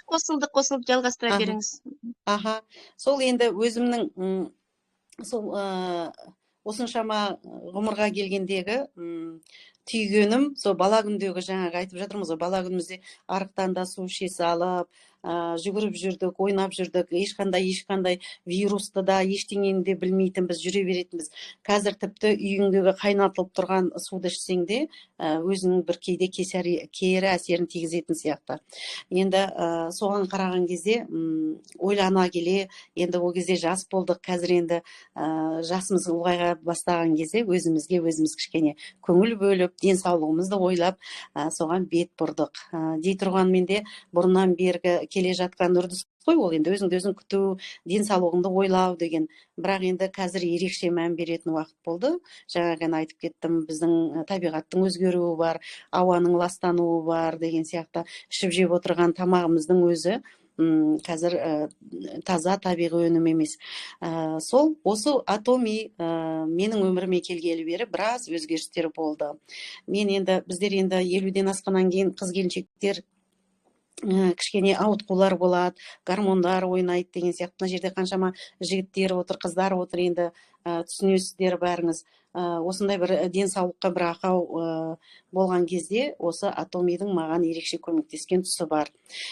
Қосылып жалғастыра беріңіз. Аха. Сол енді өзімнің сол осыншама ғұмырға келгендегі түйгенім, сол бала күндегі жаңағы айтып жатырмыз ғой, бала күнімізде арықтан да су іше салып, жүгіріп жүрдік, ойнап жүрдік, ешқандай вирусты да ештеңені де білмейтін біз жүре беретінбіз. Қазір тіпті үйіңдегі қайнатылып тұрған суды ішсең де өзінің бір кейде кері әсерін тигізетін сияқты. Енді соған қараған кезде ойлана келе, енді ол кезде жас болдық, қазір енді жасымыз ұлғая бастаған кезде өзіміз кішкене көңіл бөліп, денсаулығымызды ойлап, соған бет бұрдық. Дей тұрғанмен де бұрыннан бергі келе жатқан үрдіс қой, ол енді өзіңді өзің күту, денсаулығыңды ойлау деген. Бірақ енді қазір ерекше мән беретін уақыт болды. Жаңа айтып кеттім, біздің табиғаттың өзгеруі бар, ауаның ластануы бар деген сияқты, ішіп жеп отырған тамағымыздың өзі қазір таза табиғи өнім емес. Осы Атоми менің өміріме келгелі бері біраз өзгерістер болды. Біздер енді 50-ден асқаннан кейін қыз-келіншектер кішкене ауытқулар болады, гормондар ойнайды деген сияқты. Мына жерде қаншама жігіттер отыр, қыздар отыр, енді түсінесіздер бәріңіз. Осындай бір денсаулыққа бір ақау болған кезде осы Атомидің маған ерекше көмектескен тұсы бар.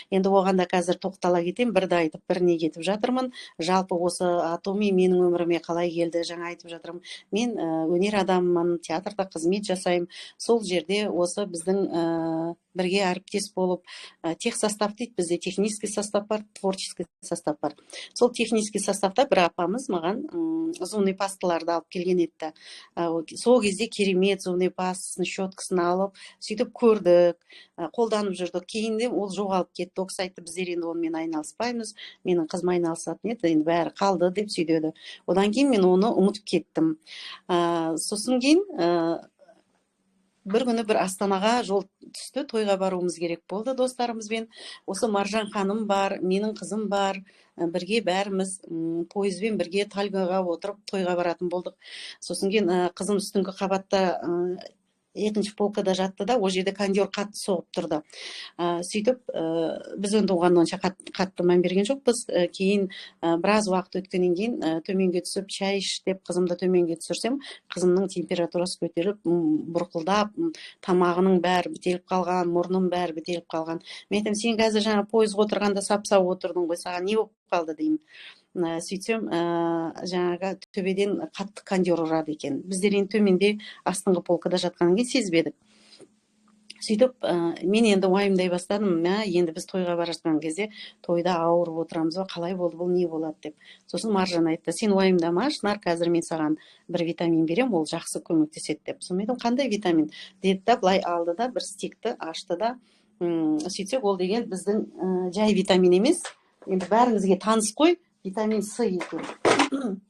Енді оған да қазір тоқтала кетем, бірді айтып біріне кетіп жатырмын. Жалпы осы Атоми менің өміріме қалай келді, жаңа айтып жатырмын. Мен өнер адамымын, театрда қызмет жасаймын. Сол жерде осы біздің бірге әріптес болып, тех состав дейді, бізде технический состав бар, творческий состав бар. Сол технический составта бір апамыз маған зубный пасталарды алып келген еді. Сол кезде керемет зубный пастасын, щеткасын алып, сөйтіп көрдік, қолданып жүрдік. Кейінде ол жоғалып кетті. Ол кісі айтты, біздер енді онымен айналыспаймыз, менің қызым айналысатын еді, енді бәрі қалды деп сөйдеді. Одан кейін мен оны ұмытып кеттім. Сосын кейін бір күні бір Астанаға жол түсті, тойға баруымыз керек болды достарымызбен. Осы Маржан ханым бар, менің қызым бар, бірге бәріміз пойызбен бірге Тальгаға отырып тойға баратын болдық. Сосын кейін қызым үстіңгі қабатта екінші полкада жатты да, ол жерде кондер қатты соғып тұрды. Сөйтіп, біз енді оған онша қатты мән берген жоқпыз. Кейін біраз уақыт өткеннен кейін төменге түсіп, шай іш деп қызымды төменге түсірсем, қызымның температурасы көтеріліп, бұрқылдап, тамағының бәрі бітеліп қалған, мұрның бәрі бітеліп қалған. Мен айтам, сен қазір жаңа пойызға отырғанда сап-сау отырдың ғой, саған не болып қалды деймін. Сөйтсем, жаңағы төбеден қатты кондер ұрады екен. Біздер енді төменде астыңғы полкада жатқаннан кейін сезбедік. Сөйтіп, мен енді уайымдай бастадым. Енді біз тойға бара жатқан кезде тойда ауырып отырамыз ба, қалай болды, бұл не болады деп. Сосын Маржан айтты, сен уайымдама, Шынар, қазір мен саған бір витамин берем, ол жақсы көмектеседі деп. Сонымен айтам, қандай витамин? Деді да, былай алды да, бір стикті ашты да, сөйтсек, ол деген біздің жай витамин емес, енді бәріңізге таныс қой, витамин С екен.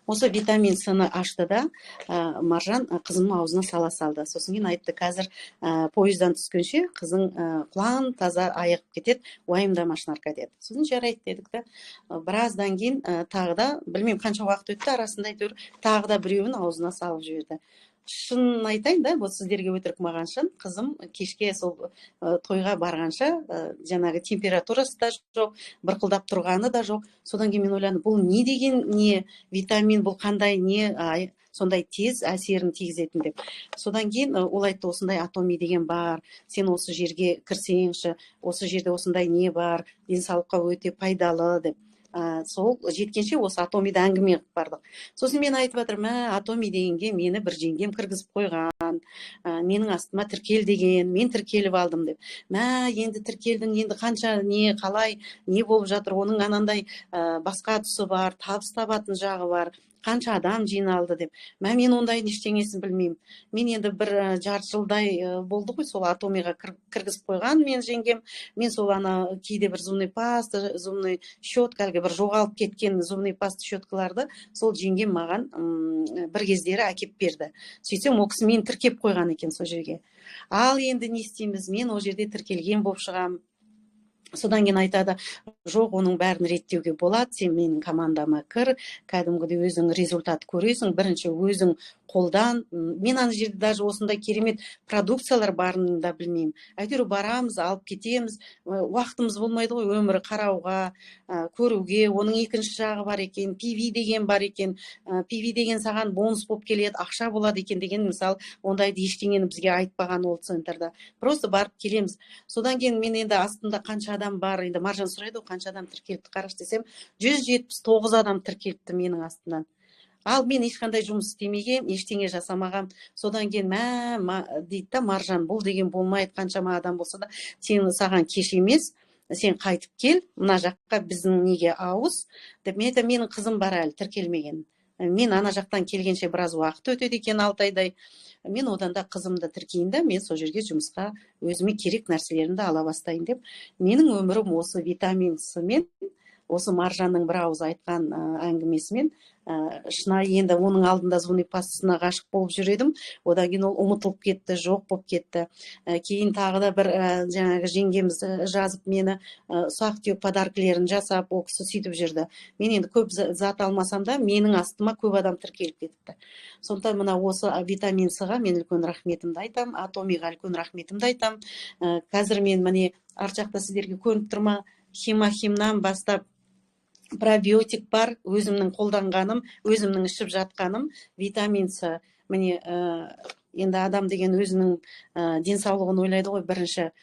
Осы витамин С-ны ашты да, Маржан қызымның аузына сала салды. Сосын кейін айтты, қазір пойыздан түскенше қызың құлан таза айығып кетеді, уайымдама Шынарка деді. Сосын жарайды дедік та, біраздан кейін тағы да, білмеймін қанша уақыт өтті, арасында әйтеуір тағы да біреуін аузына салып жіберді. Шын айтайын да, бұл сіздерге өтірік маған шын, қызым кешке сол тойға барғанша жаңағы температурасы да жоқ, бұрқылдап тұрғаны да жоқ. Содан кейін мен ойландым, бұл не деген не витамин, бұл қандай не сондай тез әсерін тигізетін деп. Содан кейін ол айтты, осындай Атоми деген бар, сен осы жерге кірсеңші, осы жерде осындай не бар, денсаулыққа өте пайдалы деп. Сол жеткенше осы Атомиді әңгіме қылып бардық. Сосын мен айтып жатырмын, Атоми дегенге мені бір жеңгем кіргізіп қойған, менің астыма тіркел деген, мен тіркеліп алдым деп. Енді тіркелдің, енді қанша не, қалай, не болып жатыр, оның анандай басқа тұсы бар, табыс табатын жағы бар, қанша адам жиналды деп. Мен ондай ештеңесін білмеймін. Мен енді бір жарты жылдай болды ғой, сол Атомиға кіргізіп қойған мен жеңгем. Мен сол кейде бір зубный паста, зубный щетка, әлгі бір жоғалып кеткен зубный паста щеткаларды сол жеңгем маған бір кездері әкеп берді. Сөйтсем, ол кісі мені тіркеп қойған екен сол жерге. Ал енді не істейміз, мен ол жерде тіркелген болып шығам. Содан кейін айтады, жоқ, оның бәрін реттеуге болады, сен менің командама кір, кәдімгідей өзің результат көресің, бірінші өзің қолдан. Мен ана жерде даже осындай керемет продукциялар барын да білмеймін. Әйтеуір барамыз, алып кетеміз. Уақытымыз болмайды ғой өмірі қарауға, көруге. Оның екінші жағы бар екен, PV деген бар екен. PV деген саған бонус болып келеді, ақша болады екен деген, мысалы, ондайды ештеңені бізге айтпаған ол центрда. Просто барып келеміз. Содан кейін мен енді астында қанша адам бар, енді Маржан сұрайды ғой, қанша адам тіркеліпті, қараш десем, 179 адам тіркеліпті менің астымнан. Ал мен ешқандай жұмыс істемеген, ештеңе жасамағам. Содан кейін дейді да, Маржан, бұл деген болмайды, қаншама адам болса да, саған кеш емес, сен қайтып кел, мына жаққа біздің неге ауыз деп. Менің қызым бар әлі тіркелмеген. Мен ана жақтан келгенше біраз уақыт өтеді екен, 6 айдай. Мен одан да қызымды тіркейін да, мен сол жерге жұмысқа өзіме керек нәрселерімді ала бастайын деп. Менің өмірім осы витамин С-мен, осы Маржанның бір ауыз айтқан әңгімесімен шынайы. Енді оның алдында звуни пастасына ғашық болып жүредім. Одан кейін ол ұмытылып кетті, жоқ болып кетті. Кейін тағы да бір жаңағы жеңгеміз жазып мені ұсақ-түйек подаркілерін жасап, ол кісі сөйтіп жүрді. Мен енді көп зат алмасам да, менің астыма көп адам тіркеліп кетіпті. Сондықтан мына осы витамин С-ға мен үлкен рахметімді айтам, Атомиға үлкен рахметімді айтам. Қазір мен міне арт жақта сіздерге көрініп тұр ма, Химахимнан бастап пробиотик бар, өзімнің қолданғаным, өзімнің ішіп жатқаным, витамин С. Міне енді адам деген өзінің денсаулығын ойлайды ғой. Бірінші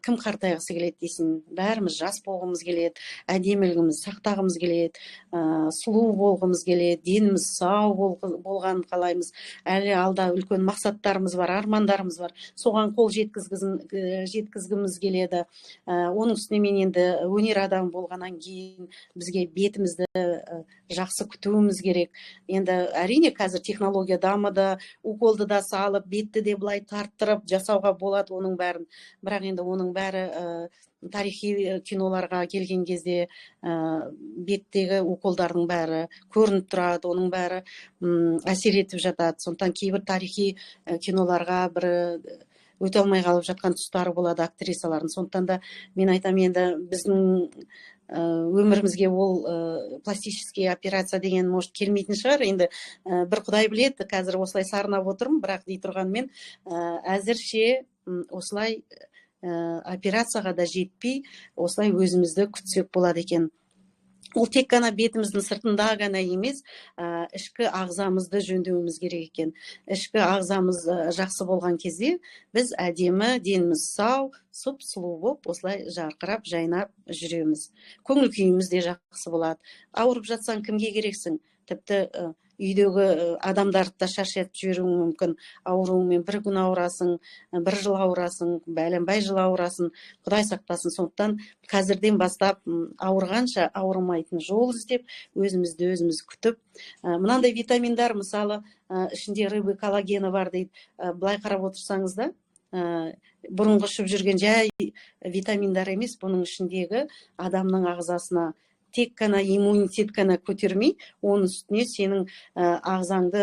кім қартайғысы келеді дейсің? Бәріміз жас болғымыз келеді, әдемілігіміз сақтағымыз келеді, сұлу болғымыз келеді, деніміз сау болғанын қалаймыз. Әлі алда үлкен мақсаттарымыз бар, армандарымыз бар. Соған қол жеткізгіміз келеді. Оның үстіне мен енді өнер адамы болғаннан кейін бізге бетімізді жақсы күтуіміз керек. Енді әрине қазір технология дамыды, уколды да салып, бетті де былай тарттырып жасауға болады оның бәрін. Бірақ енді оның бәрі тарихи киноларға келген кезде беттегі уколдардың бәрі көрініп тұрады, оның бәрі әсер етіп жатады. Сондықтан кейбір тарихи киноларға бір өте алмай қалып жатқан тұстары болады актрисалардың. Сондықтан да мен айтам, енді біздің өмірімізге ол пластический операция деген может келмейтін шығар. Енді бір Құдай біледі, қазір осылай сарнап отырмын, бірақ дей тұрғанмен әзірше осылай операцияға да жетпей, осылай өзімізді күтсек болады екен. Ол тек қана бетіміздің сыртында ғана емес, ішкі ағзамызды жөндеуіміз керек екен. Ішкі ағзамыз жақсы болған кезде біз әдемі, деніміз сау, сұп-сұлу болып, осылай жарқырап, жайнап жүреміз. Көңіл күйіміз де жақсы болады. Ауырып жатсаң кімге керексің? Тіпті үйдегі адамдарды да шаршатып жіберуің мүмкін. Ауруыңмен бір күн ауырасың, бір жыл ауырасың, бәленбай жыл ауырасың. Құдай сақтасын. Сондықтан қазірден бастап ауырғанша ауырмайтын жол іздеп, өзімізді өзіміз күтіп, мынандай витаминдар, мысалы, ішінде рыбы коллагені бар дейді. Былай қарап отырсаңыз да, бұрынғы ішіп жүрген жай витаминдар емес, бұның ішіндегі адамның ағзасына тек қана иммунитет қана көтермей, оның үстіне сенің ағзаңды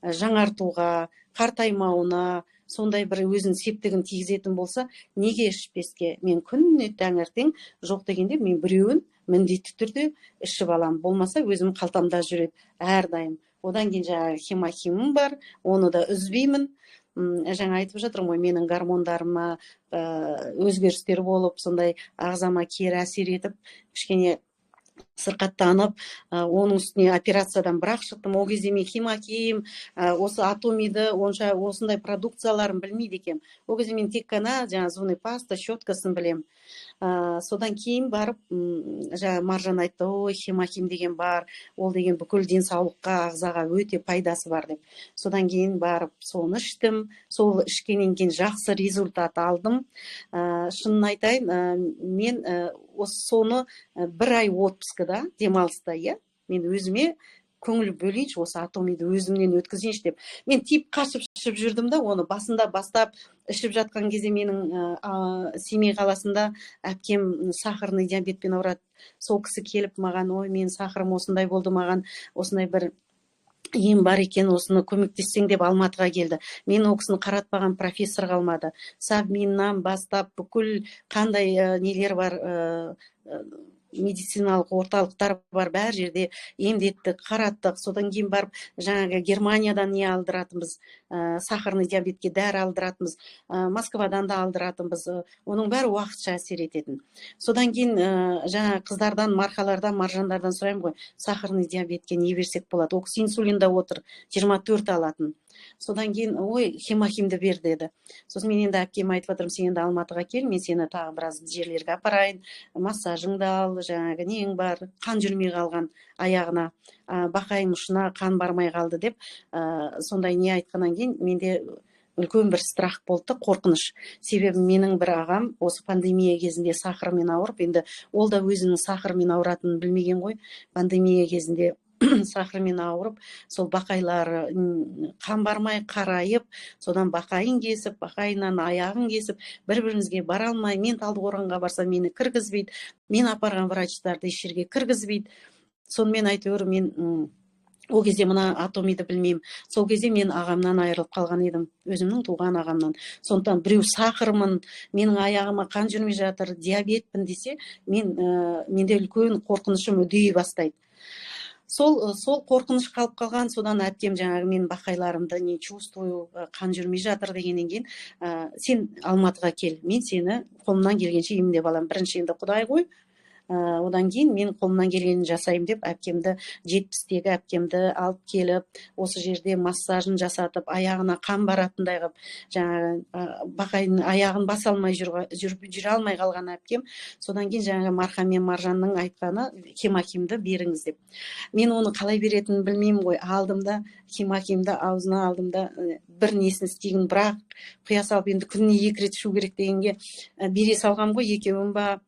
жаңартуға, қартаймауына, сондай бір өзінің септігін тигізетін болса, неге ішпеске? Мен күніне таңертең жоқ дегенде мен біреуін міндетті түрде ішіп алам. Болмаса өзім қалтамда жүреді әрдайым. Одан кейін жаңағы химахимім бар, оны да үзбеймін. Жаңа айтып жатырмын ғой, менің гормондарыма өзгерістер болып, сондай ағзама кері әсер етіп, кішкене сырқаттанып, оның үстіне операциядан бірақ шықтым. Ол кезде мен химахим, осы Атомиді, осындай продукцияларын білмейді екем. Ол кезде мен тек қана звуни паста, щеткасын білем. Содан кейін барып, Маржан айтты, ой, химахим деген бар, ол деген бүкіл денсаулыққа, ағзаға өте пайдасы бар деп. Содан кейін барып соны іштім, сол ішкеннен кейін жақсы результат алдым. Шынын айтайын, мен соны бір ай отпускада, демалыста, мен өзіме көңіл бөлейінші, осы Атомиді өзімнен өткізейінші деп. Мен тип қашып ішіп жүрдім да, оны басында бастап ішіп жатқан кезде менің Семей қаласында әпкем сахарный диабетпен ауырады. Сол кісі келіп маған, ой, мен сахарым осындай болды, маған осындай бір ем бар екен, осыны көмектессең деп Алматыға келді. Мен ол кісіні қаратпаған профессор қалмады. Сабминнан бастап бүкіл қандай нелер бар, медициналық орталықтар бар, бәр жерде емдеттік, қараттық. Содан кейін барып жаңағы Германиядан не алдыратынбыз, сахарный диабетке дәрі алдыратынбыз, Москвадан да алдыратынбыз. Оның бәрі уақытша әсер ететін. Содан кейін жаңа қыздардан, марқалардан, маржандардан сұраймын ғой, сахарный диабетке не берсек болады? Ол кісі инсулинда отыр, 24 алатын. Содан кейін ой, хемахимді бер деді. Сосын мен енді әпкеме айтып жатырмын, сен енді Алматыға кел, мен сені тағы біраз жерлерге апарайын, массажыңды ал, жаңағы нең бар, қан жүрмей қалған аяғына, бақайың ұшына қан бармай қалды деп, сондай не айтқаннан кейін менде үлкен бір страх болды, қорқыныш. Себебі менің бір ағам осы пандемия кезінде сахармен ауырып, енді ол да өзінің сахармен ауыратынын білмеген ғой. Пандемия кезінде сахармен ауырып, сол бақайлары қан бармай қарайып, содан бақайын кесіп, бақайынан аяғын кесіп, бір-бірімізге бара алмай, мен Талдықорғанға барсам мені кіргізбейді, мен апарған врачтарды еш жерге кіргізбейді. Сонымен әйтеуір мен ол кезде мына атомиді білмеймін. Сол кезде мен ағамнан айырылып қалған едім, өзімнің туған ағамнан. Сондықтан біреу сахармын, менің аяғыма қан жүрмей жатыр, диабетпін десе, менде үлкен қорқынышым үдей бастайды. Сол қорқыныш қалып қалған. Содан әпкем жаңағы мен бақайларымды не чувствую, қан жүрмей жатыр дегеннен кейін, сен Алматыға кел, мен сені қолымнан келгенше емдеп аламын. Бірінші енді Құдай ғой, одан кейін мен қолымнан келгенін жасаймын деп әпкемді, 70-тегі әпкемді алып келіп, осы жерде массажын жасатып, аяғына қан баратындай қылып, жаңағы бақайын аяғын баса алмай жүре алмай қалған әпкем. Содан кейін жаңағы Марқа мен Маржанның айтқаны хемахимді беріңіз деп. Мен оны қалай беретінін білмеймін ғой. Алдым да хемахимді аузына алдым да бір несін істейін, бірақ құя салып енді күніне 2 рет ішу керек дегенге бере салғам ғой, екеуін ба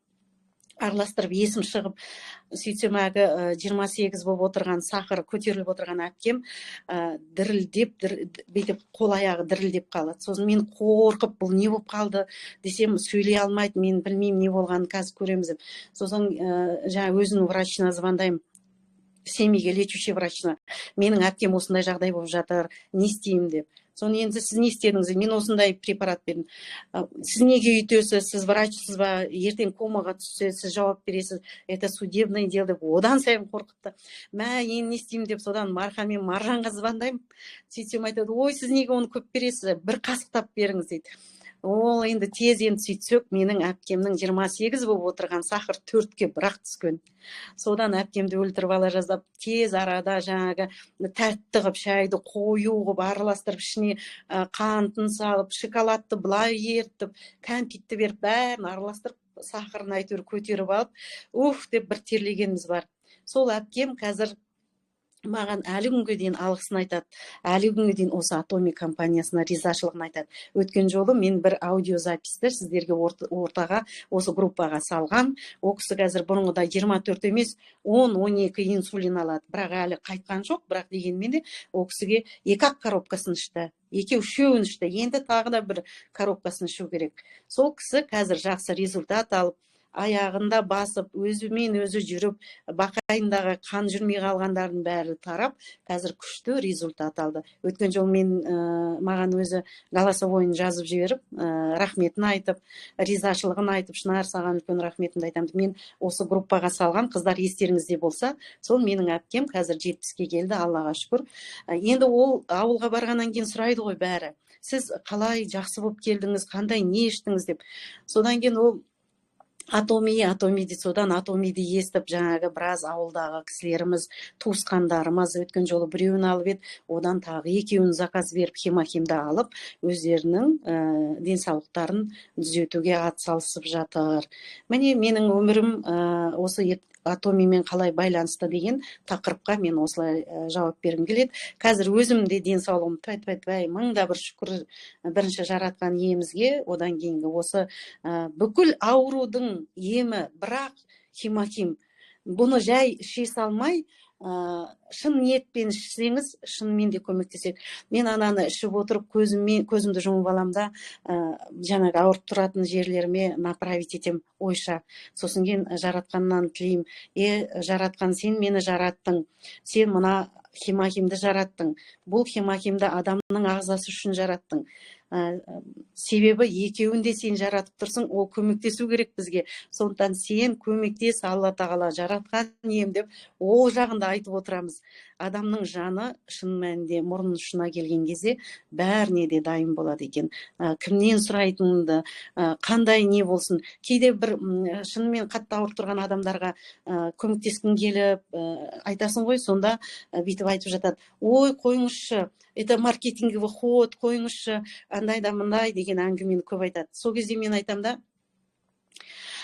араластырып есім шығып, сөйтсем әлгі 28 болып отырған, сахар көтеріліп отырған әпкем дірілдеп, бүйтіп қол аяғы дірілдеп қалады. Сосын мен қорқып, бұл не болып қалды десем, сөйлей алмайды, мен білмеймін не болғанын, қазір көреміз деп. Сосын жаңа өзінің врачына звондаймын, семейге лечущий врачына, менің әпкем осындай жағдай болып жатыр, не істеймін деп. Соны енді сіз не істедіңіз? Мен осындай препарат бердім. Сіз неге үйтесіз? Сіз врачсыз ба? Ертең комаға түссе, сіз жауап бересіз. Это судебное дело деп одан сайын қорқытты. Мә, енді не істеймін деп содан Марқа мен Маржанға звондаймын. Сөйтсем айтады, ой, сіз неге оны көп бересіз? Бір қасықтап беріңіз дейді. Ол енді тез енді сөйтсек, менің әпкемнің 28 болып отырған сахар 4-ке бірақ түскен. Содан әпкемді өлтіріп ала жаздап, тез арада жаңағы тәтті қып, шайды қою қып, араластырып, ішіне қантын салып, шоколадты былай ертіп, кәмпитті беріп, бәрін араластырып, сахарын әйтеуір көтеріп алып, деп бір терлегеніміз бар. Сол әпкем қазір маған әлі күнге дейін алғысын айтады. Әлі күнге дейін осы Атоми компаниясына ризашылығын айтады. Өткен жолы мен бір аудиозаписті сіздерге ортаға, осы группаға салған. Ол кісі қазір бұрынғыдай 24 емес, 10-12 инсулин алады. Бірақ әлі қайтқан жоқ, бірақ дегенмен де ол кісіге 2-ақ коробкасын ішті. 2-3-еуін ішті. Енді тағы да бір коробкасын ішу керек. Сол кісі қазір жақсы результат алып, аяғында басып, өзімен өзі жүріп, бақайындағы қан жүрмей қалғандардың бәрі тарап, қазір күшті результат алды. Өткен жол мен маған өзі голосовойын жазып жіберіп, рахметін айтып, ризашылығын айтып, Шынар, саған үлкен рахметімді айтамын. Мен осы группаға салған, қыздар естеріңізде болса, сол менің әпкем қазір 70-ке келді, Аллаға шүкір. Енді ол ауылға барғаннан кейін сұрайды ғой бәрі. Сіз қалай жақсы болып келдіңіз, қандай не іштіңіз деп. Содан кейін ол Атоми дейді. Содан Атомиді естіп, жаңағы біраз ауылдағы кісілеріміз, туысқандарымыз өткен жолы біреуін алып еді, одан тағы 2-еуін заказ беріп, хемахимді алып, өздерінің денсаулықтарын түзетуге атсалысып жатыр. Міне менің өмірім осы Атомимен қалай байланысты деген тақырыпқа мен осылай жауап бергім келеді. Қазір өзімде денсаулығым тәй, мыңда бір шүкір бірінші жаратқан иемізге, одан кейінгі осы бүкіл аурудың емі, бірақ хемахим. Бұны жай іше салмай, шын ниетпен ішсеңіз, шынымен де көмектеседі. Мен ананы ішіп отырып, көзімді жұмып аламда, жаңағы ауырып тұратын жерлеріме направить етем ойша. Сосын кейін жаратқаннан тілеймін, жаратқан, сен мені жараттың, сен мына хемахимді жараттың, бұл хемахимді адамның ағзасы үшін жараттың. себебі екеуін де сен жаратып тұрсың, ол көмектесу керек бізге. Сондықтан сен көмектес, Алла тағала жаратқан ием деп ол жағында айтып отырамыз. Адамның жаны шын мәнінде мұрнының ұшына келген кезде бәріне де дайын болады екен. Кімнен сұрайтыныңды, қандай не болсын. Кейде бір шынымен қатты ауырып тұрған адамдарға көмектескің келіп айтасың ғой, сонда бүйтіп айтып жатады: ой, қойыңызшы, это маркетинговый ход, қойыңызшы, андай да мындай деген әңгімені көп айтады. Сол кезде мен айтам да,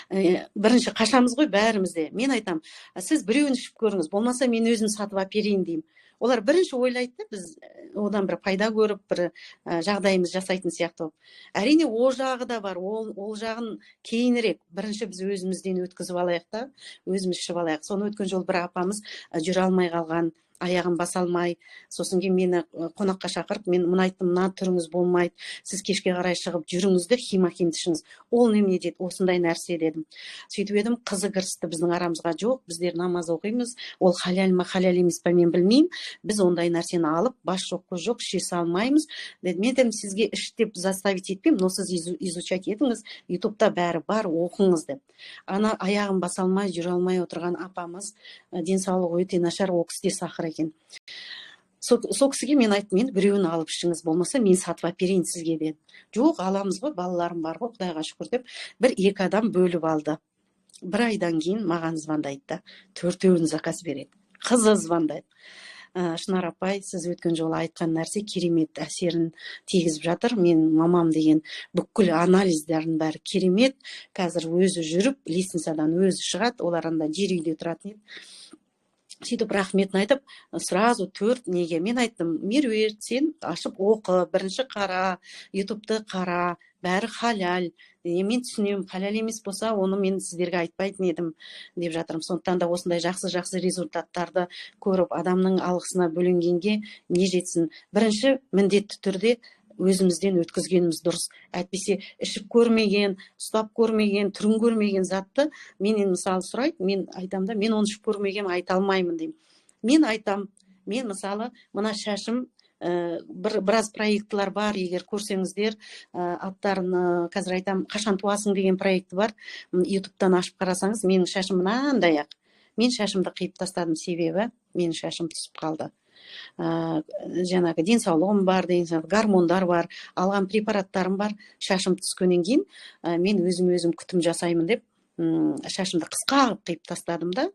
бірінші қашамыз ғой бәріміз де. Мен айтам, сіз біреуін ішіп көріңіз, болмаса мен өзім сатып әперейін деймін. Олар бірінші ойлайды, біз одан бір пайда көріп, бір жағдайымыз жасайтын сияқты болып. Әрине ол жағы да бар, ол жағын кейінірек. Бірінші біз өзімізден өткізіп алайық та, өзіміз ішіп алайық. Соны өткен жол бір апамыз жүре алмай қалған, аяғын баса алмай, сосын кейін мені қонаққа шақырып, мен мұны айттым: мына түріңіз болмайды, сіз кешке қарай шығып жүріңіз де химахимді ішіңіз. Ол немене деді, осындай нәрсе дедім. Сөйтіп едім, қызы кірісті біздің арамызға: жоқ, біздер намаз оқимыз, ол халал ма халал емес па мен білмеймін, біз ондай нәрсені алып бас жоқ көз жоқ іше салмаймыз деді. Мен айтамын, сізге іш деп заставить етпеймін, но сіз изучать етіңіз, ютубта бәрі бар, оқыңыз деп. Ана аяғын баса алмай, жүре алмай отырған апамыз, денсаулығы өте нашар, ол кісіде сахар екен. Сол кісіге мен айттым: енді біреуін алып ішіңіз, болмаса мен сатып әперейін сізге деді. жоқ, аламыз ғой, балаларым бар ғой, құдайға шүкір деп, бір-екі адам бөліп алды. Бір айдан кейін маған звондайды, төртеуін заказ береді. Қызы звондайды: Шынар апай, сіз өткен жолы айтқан нәрсе керемет әсерін тигізіп жатыр. Мен мамам деген бүкіл анализдердің бәрі керемет. Қазір өзі жүріп, лестницадан өзі шығады. Олар анда жер үйде тұратын еді. Сөйтіп рахметін айтып, сразу 4 неге мен айттым: Меруерт, сен ашып оқы, бірінші қара, ютубты қара, бәрі халал. Мен түсінемін, халал емес болса, оны мен сіздерге айтпайтын едім деп жатырмын. Сондықтан да осындай жақсы результаттарды көріп, адамның алғысына бөленгенге не жетсін. Бірінші міндетті түрде өзімізден өткізгеніміз дұрыс. Әйтпесе ішіп көрмеген, ұстап көрмеген, түрін көрмеген затты менен мысалы сұрайды, мен айтам да, мен оны ішіп көрмеген, айта алмаймын деймін. Мен айтам, мен мысалы мына шашым, біраз проекттілер бар, егер көрсеңіздер, аттарын қазір айтам, қашан туасың деген проекті бар, ютубтан ашып қарасаңыз, менің шашым мынандай ақ. Мен шашымды қиып тастадым, себебі менің шашым түсіп қалды. Жаңағы денсаулығым бар, гормондар бар, алған препараттарым бар. Шашым түскеннен кейін мен өзім күтім жасаймын деп шашымды қысқа қиып тастадым да,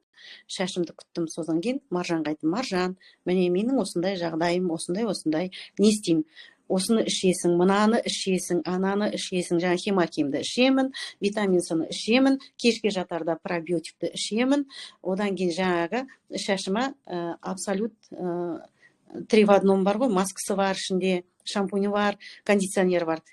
шашымды күттім. Содан кейін Маржанға айттым: Маржан, міне менің осындай жағдайым, осындай, не істеймін? Осыны ішесің, мынаны ішесің, ананы ішесің, жаңа химакимді ішемін, витамин С-ны ішемін, кешке жатарда пробиотикті ішемін. Одан кейін жаңағы шашыма абсолют 3 в 1 бар ғой, маскасы бар ішінде, шампуні бар, кондиционер бар.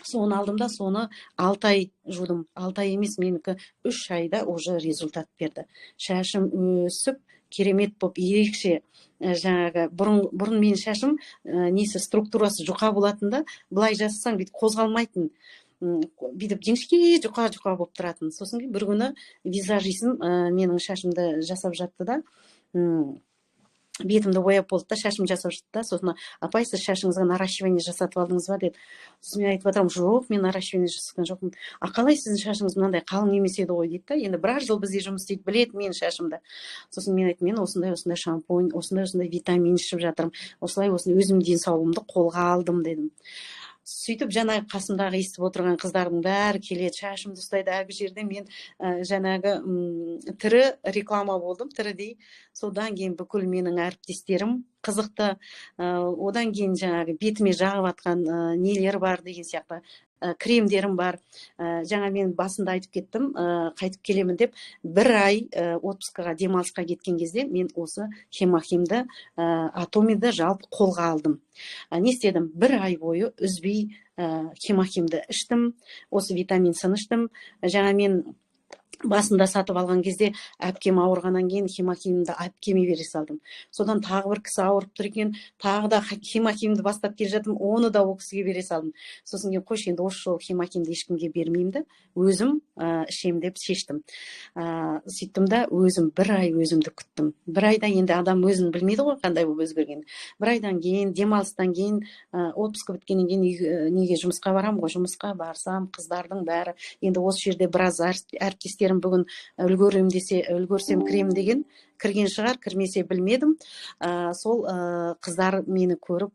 Соны алдым да, соны 6 ай жудым. 6 ай емес, менікі 3 айда уже результат берді. Шашым өсіп, керемет болып, ерекше. Жаңағы бұрын менің шашым несі, структурасы жұқа болатын да, былай жасасаң бүйтіп қозғалмайтын, бүйтіп жіңішке жұқа болып тұратын. Сосын кейін бір күні визажистім менің шашымды жасап жатты да, бетімді бояп болды да, шашым жасап жатты да. Сосын: апай, сіз шашыңызға наращивание жасатып алдыңыз ба деді. Сосын мен айтып отырмын: жоқ, мен наращивание жасатқан жоқпын. Қалай сіздің шашыңыз мынандай қалың емес еді ғой дейді да. Енді біраз жыл бізде жұмыс істейді, біледі менің шашымды. Сосын мен айттым: мен осындай шампунь, осындай витамин ішіп жатырмын, осылай өзім денсаулығымды қолға алдым дедім. Сөйтіп жаңағы қасымдағы естіп отырған қыздардың бәрі келеді, шашымды ұстайды. Әр жерде мен жаңағы тірі реклама болдым, тірідей. Содан кейін бүкіл менің әріптестерім қызықты. Одан кейін жаңағы бетіме жағып атқан нелер бар деген сияқты, кремдерім бар. Жаңа мен басында айтып кеттім, қайтып келемін деп, 1 ай отпускаға, демалысқа кеткен кезде мен осы химахимді, атомиді жалпы қолға алдым. Не істедім? 1 ай бойы үзбей химахимді іштім, осы витамин С-ны іштім. Жаңа мен басында сатып алған кезде әпкем ауырғаннан кейін химохимді әпкеме бере салдым. Содан тағы бір кісі ауырып тұр екен, тағы да химохимді бастап келе жатырмын, оны да ол кісіге бере салдым. Сосын кейін қойшы енді осы жолы химохимді ешкімге бермеймін да, өзім ішем деп шештім. Сөйттім да өзім бір ай өзімді күттім. Бір айда енді адам өзін білмейді ғой қандай болып өзгерген. Бір айдан кейін, демалыстан кейін, отпуск біткеннен кейін неге жұмысқа барамын ғой, жұмысқа барсам қыздардың бәрі енді осы жерде біраз әріптестерім бүгін үлгерсем кіремін деген, кірген шығар, кірмесе білмедім. Сол қыздар мені көріп,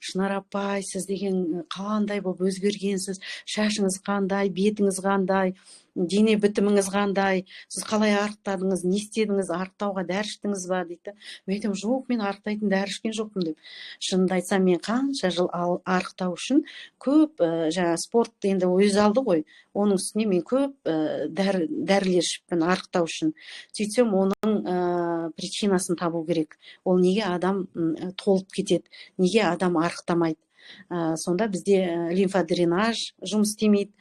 Шынар апай, сіз деген қандай болып өзгергенсіз, шашыңыз қандай, бетіңіз қандай, дене бітіміңіз қандай, сіз қалай арықтадыңыз, не істедіңіз, арықтауға дәрі іштіңіз ба дейді. Мен айтамын, жоқ, мен арықтайтын дәрі ішкен жоқпын деп. Шынымды айтсам, мен қанша жыл арықтау үшін көп жаңа спорт енді өзі алды ғой, оның үстіне мен көп дәрілер ішіппін арықтау үшін. Сөйтсем, оның причинасын табу керек. Ол неге адам толып кетеді, неге адам арықтамайды. Сонда бізде лимфодренаж жұмыс істемейді,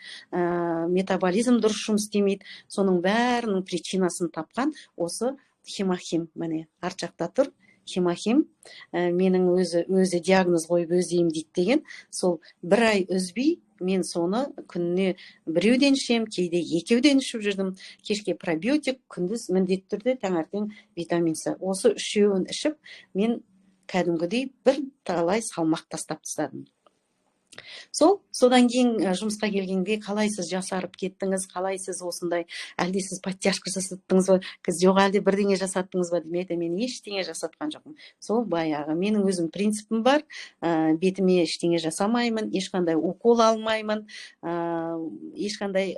метаболизм дұрыс жұмыс істемейді. Соның бәрінің причинасын тапқан осы химохим. Міне арт жақта тұр. Химохим менің өзі диагноз қойып өзі емдейді деген. Сол бір ай үзбей мен соны күніне біреуден ішем, кейде екеуден ішіп жүрдім. Кешке пробиотик, күндіз міндетті түрде таңертең витамин С. Осы үшеуін ішіп, мен кәдімгідей бір талай салмақ тастап тастадым. Содан кейін жұмысқа келгенде қалай сіз жасарып кеттіңіз, қалай сіз осындай, әлде сіз подтяжка жасаттыңыз ба, жоқ әлде бірдеңе жасаттыңыз ба демейді, мен ештеңе жасатқан жоқпын. Сол баяғы менің өзім принципім бар, бетіме ештеңе жасамаймын, ешқандай укол алмаймын, ешқандай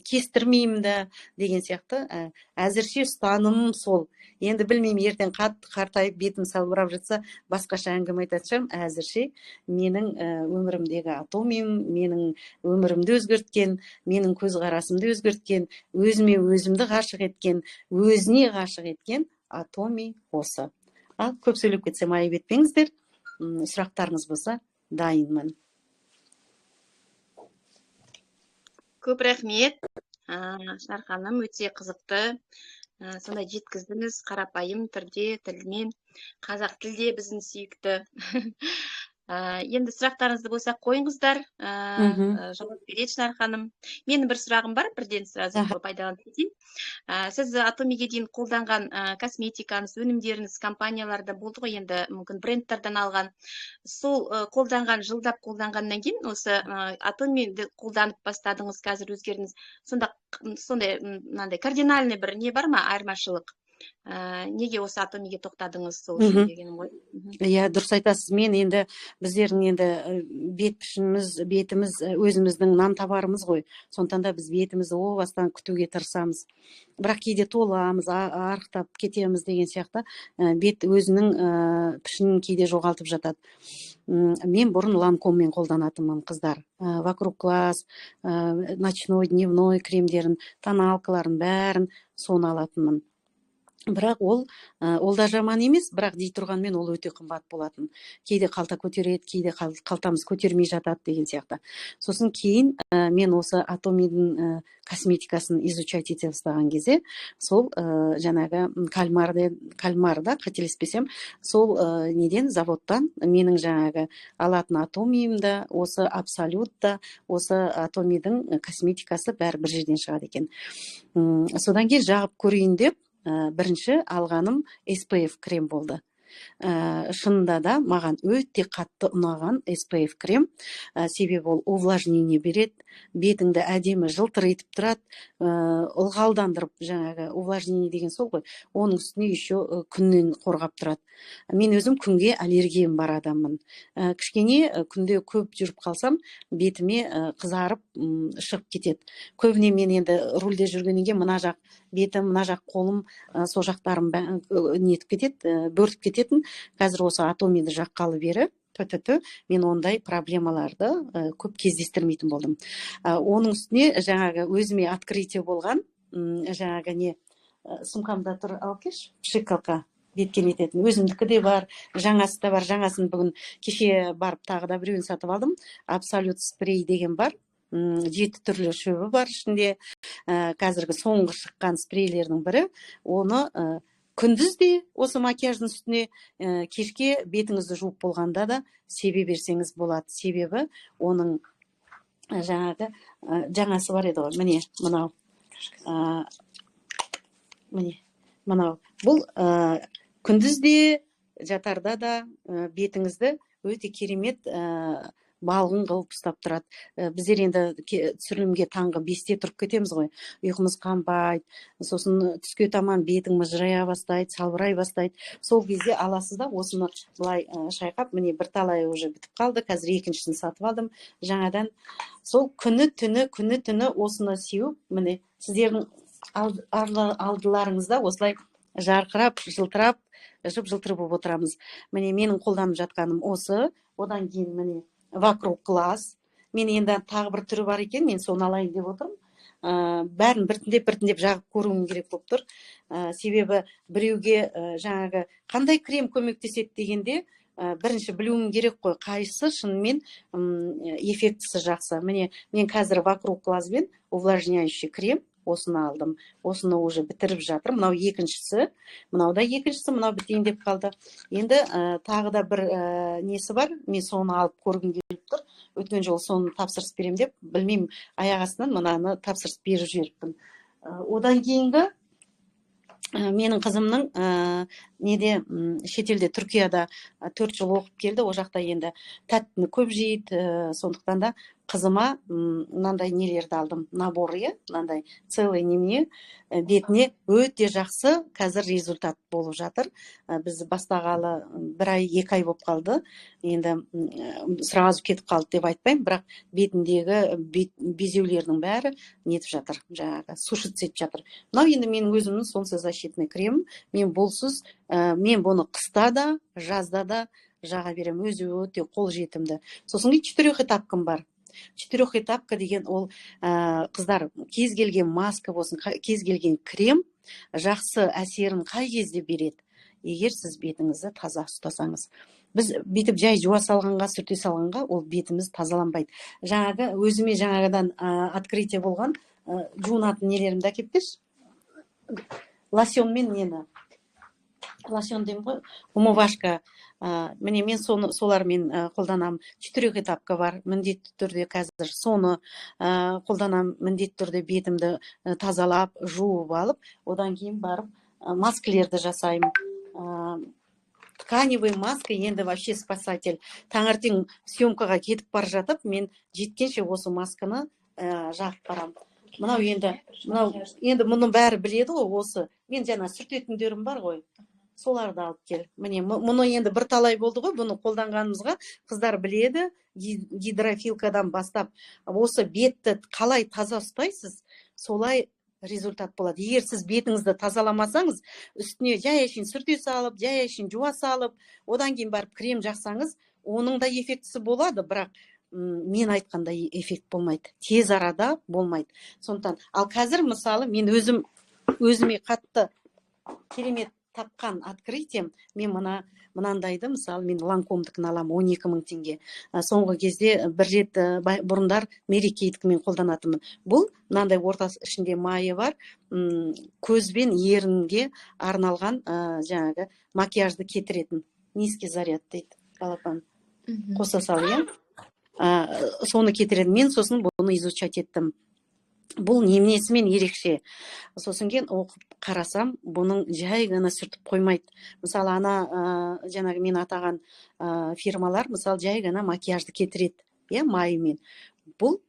кестірмеймін да деген сияқты. Әзірше ұстанымым сол. Енді білмеймін, ертең қатты қартайып бетім салбырап жатса, басқаша әңгіме айтатын. Әзірше менің өмірімдегі атомиум, менің өмірімді өзгерткен, менің көзқарасымды өзгерткен, өзіме өзімді ғашық еткен, өзіне ғашық еткен атоми осы. Көп сөйлеп кетсем айып етпеңіздер. Сұрақтарыңыз болса, дайынмын. Көп рахмет. Шынар ханым, өте қызықты. Сондай жеткіздіңіз, қарапайым түрде, тілмен, қазақ тілде біздің сүйікті. Енді сұрақтарыңызды болса қойыңыздар, жауап береді Шынар ханым. Менің бір сұрағым бар, бірден сразу пайдаланып кетейін. Сіз атомиге дейін қолданған косметикаңыз, өнімдеріңіз компанияларда болды ғой, енді мүмкін брендтерден алған. Сол қолданған, жылдап қолданғаннан кейін осы атомиді қолданып бастадыңыз, қазір өзгердіңіз. Сондай кардинальный бір не бар ма, айырмашылық? Неге осы атомиге тоқтадыңыз, сол үшін дегенім ғой. Иә, дұрыс айтасыз. Мен енді біздердің енді бет пішіміміз, бетіміз өзіміздің нан табарымыз ғой. Сондықтан да біз бетімізді о бастан күтуге тырысамыз. Бірақ кейде толамыз, арықтап кетеміз деген сияқты. Бет өзінің пішінін кейде жоғалтып жатады. Мен бұрын ланкоммен қолданатынмын, қыздар. Вокруг глаз, ночной, дневной кремдерін, тоналкаларын бәрін соны алатынмын. Бірақ ол да жаман емес, бірақ дей тұрғанмен ол өте қымбат болатын. Кейде қалта көтереді, кейде қалтамыз көтермей жатады деген сияқты. Сосын кейін мен осы атомидің косметикасын изучать ете бастаған кезде, сол жаңағы кальмарда, қателеспесем, сол неден, заводтан менің жаңағы алатын атомиімді, осы абсолютта, осы атомидің косметикасы бәрі бір жерден шығады екен. Содан кейін жағып көрейін деп, бірінші алғаным SPF крем болды. Шынында да маған өте қатты ұнаған SPF крем. Себебі ол увлажнение береді, бетіңді әдемі жылтыр етіп тұрады, ылғалдандырып, жаңағы увлажнение деген сол ғой, оның үстіне еще күннен қорғап тұрады. Мен өзім күнге аллергиям бар адаммын. Кішкене күнде көп жүріп қалсам, бетіме қызарып шығып кетеді. Көбіне мен енді рульде жүргеннен кейін мына жақ бетім, мына жақ қолым, сол жақтарым нетіп кетеді, бөртіп кететін. Қазір осы атомиді жаққалы бері мен ондай проблемаларды көп кездестірмейтін болдым. Оның үстіне жаңағы өзіме открытие болған, жаңағы не, сумкамда тұр, алып келші, пшикалка, бетке нететін. Өзімдікі де бар, жаңасы да бар. Жаңасын бүгін кеше барып тағы да біреуін сатып алдым. Абсолют спрей деген бар. 7 түрлі шөбі бар ішінде. Қазіргі соңғы шыққан спрейлердің бірі. Оны күндіз де осы макияждың үстіне, кешке бетіңізді жуып болғанда да себе берсеңіз болады. Себебі оның жаңағы жаңасы бар еді ғой. Міне мынау. Міне мынау. Бұл күндізде жатарда да бетіңізді өте керемет балғын қылып ұстап тұрады. Біздер енді түсірілімге таңғы 5-те тұрып кетеміз ғой. Ұйқымыз қанбайды. Сосын түске таман бетің мыжырая бастайды, салбырай бастайды. Сол кезде аласыз да осыны былай шайқап, міне бір талайы уже бітіп қалды. Қазір екіншісін сатып алдым жаңадан. Сол күні түні осыны сеуіп, міне сіздердің алдыларыңызда осылай жарқырап, жылтырап, жылтыр болып отырамыз. Міне менің қолданып жатқаным осы. Одан кейін міне вокруг глаз. Мен енді тағы бір түрі бар екен, мен соны алайын деп отырмын. Бәрін біртіндеп жағып көруім керек болып тұр. Себебі біреуге жаңағы қандай крем көмектеседі дегенде, бірінші білуім керек қой, қайсысы шынымен эффектісі жақсы. Міне мен қазір вокруг глазбен увлажняющий крем осыны алдым. Осыны уже бітіріп жатыр. Мынау екіншісі, мынау да екіншісі, мынау бітейін деп қалды. Енді тағы да бір несі бар. Мен соны алып көргім келіп тұр. Өткен жолы соны тапсырыс берем деп, білмеймін, аяқ астынан мынаны тапсырыс беріп жіберіппін. Одан кейінгі менің қызымның неде шетелде Түркияда 4 жыл оқып келді. О жақта енді тәттіні көп жейді. Сондықтан да қызыма мынандай нелерді алдым. Наборы, мынандай целый немене, бетіне өте жақсы қазір результат болып жатыр. Біз бастағалы 1 ай, 2 ай болып қалды. Енді сразу кетіп қалды деп айтпаймын, бірақ бетіндегі безеулердің бәрі нетіп жатыр, жаңағы сушиться етіп жатыр. Мынау енді менің өзімнің солнце защитный кремім. Мен болсыз, мен бұны қыста да, жазда да жаға берем. Өзі өте қол жетімді. Сосын 4 этапкам бар. 4 этапка деген ол қыздар, кез келген маска болсын, кез келген крем жақсы әсерін қай кезде береді? Егер сіз бетіңізді таза ұстасаңыз. Біз бетіп жай жуа салғанға, сүрте салғанға ол бетіміз тазаланбайды. Жаңағы өзіме жаңадан открытие болған жуынатын нелерімді әкеп берші. Лосьонмен нені? Лосьон деймін ғой, умывашка. Міне мен солармен қолданам. 4 этапка бар. Міндетті түрде қазір соны қолданам. Міндетті түрде бетімді тазалап, жуып алып, одан кейін барып маскалерді жасаймын. Тканевый маска енді вообще спасатель. Таңертең съемкаға кетіп бара жатып, мен жеткенше осы масканы жағып барам. Мынау енді мұны бәрі біледі ғой, осы. Мен жаңа сүртетіндерім бар ғой. Соларды алып кел. Міне, мұны енді бір талай болды ғой, бұны қолданғанымызға қыздар біледі. Гидрофилкадан бастап, осы бетті қалай таза ұстайсыз, солай результат болады. Егер сіз бетіңізді тазаламасаңыз, үстіне жай әшейін сүрте салып, жай әшейін жуа салып, одан кейін барып крем жақсаңыз, оның да эффектісі болады, бірақ мен айтқандай эффект болмайды. Тез арада болмайды. Сондықтан, ал қазір мысалы мен өзіме қатты керемет тапқан открытием, мен мынандайды, мысалы мен Ланкомдікін алам 12 000 теңге. Соңғы кезде бір рет бұрындар мерекейдікімен қолданатынмын. Бұл мынандай ортасы ішінде майы бар, көзбен ерінге арналған жаңағы макияжды кетіретін. Низкий заряд дейді, балапан. Қоса салып, соны кетіреді. Мен сосын бұны изучать еттім. Бұл неменесімен ерекше. Сосын кейін оқып қарасам, бұның жай ғана сүртіп қоймайды. Мысалы, жаңағы мен атаған фирмалар, мысалы, жай ғана макияжды кетіреді, майымен. Бұл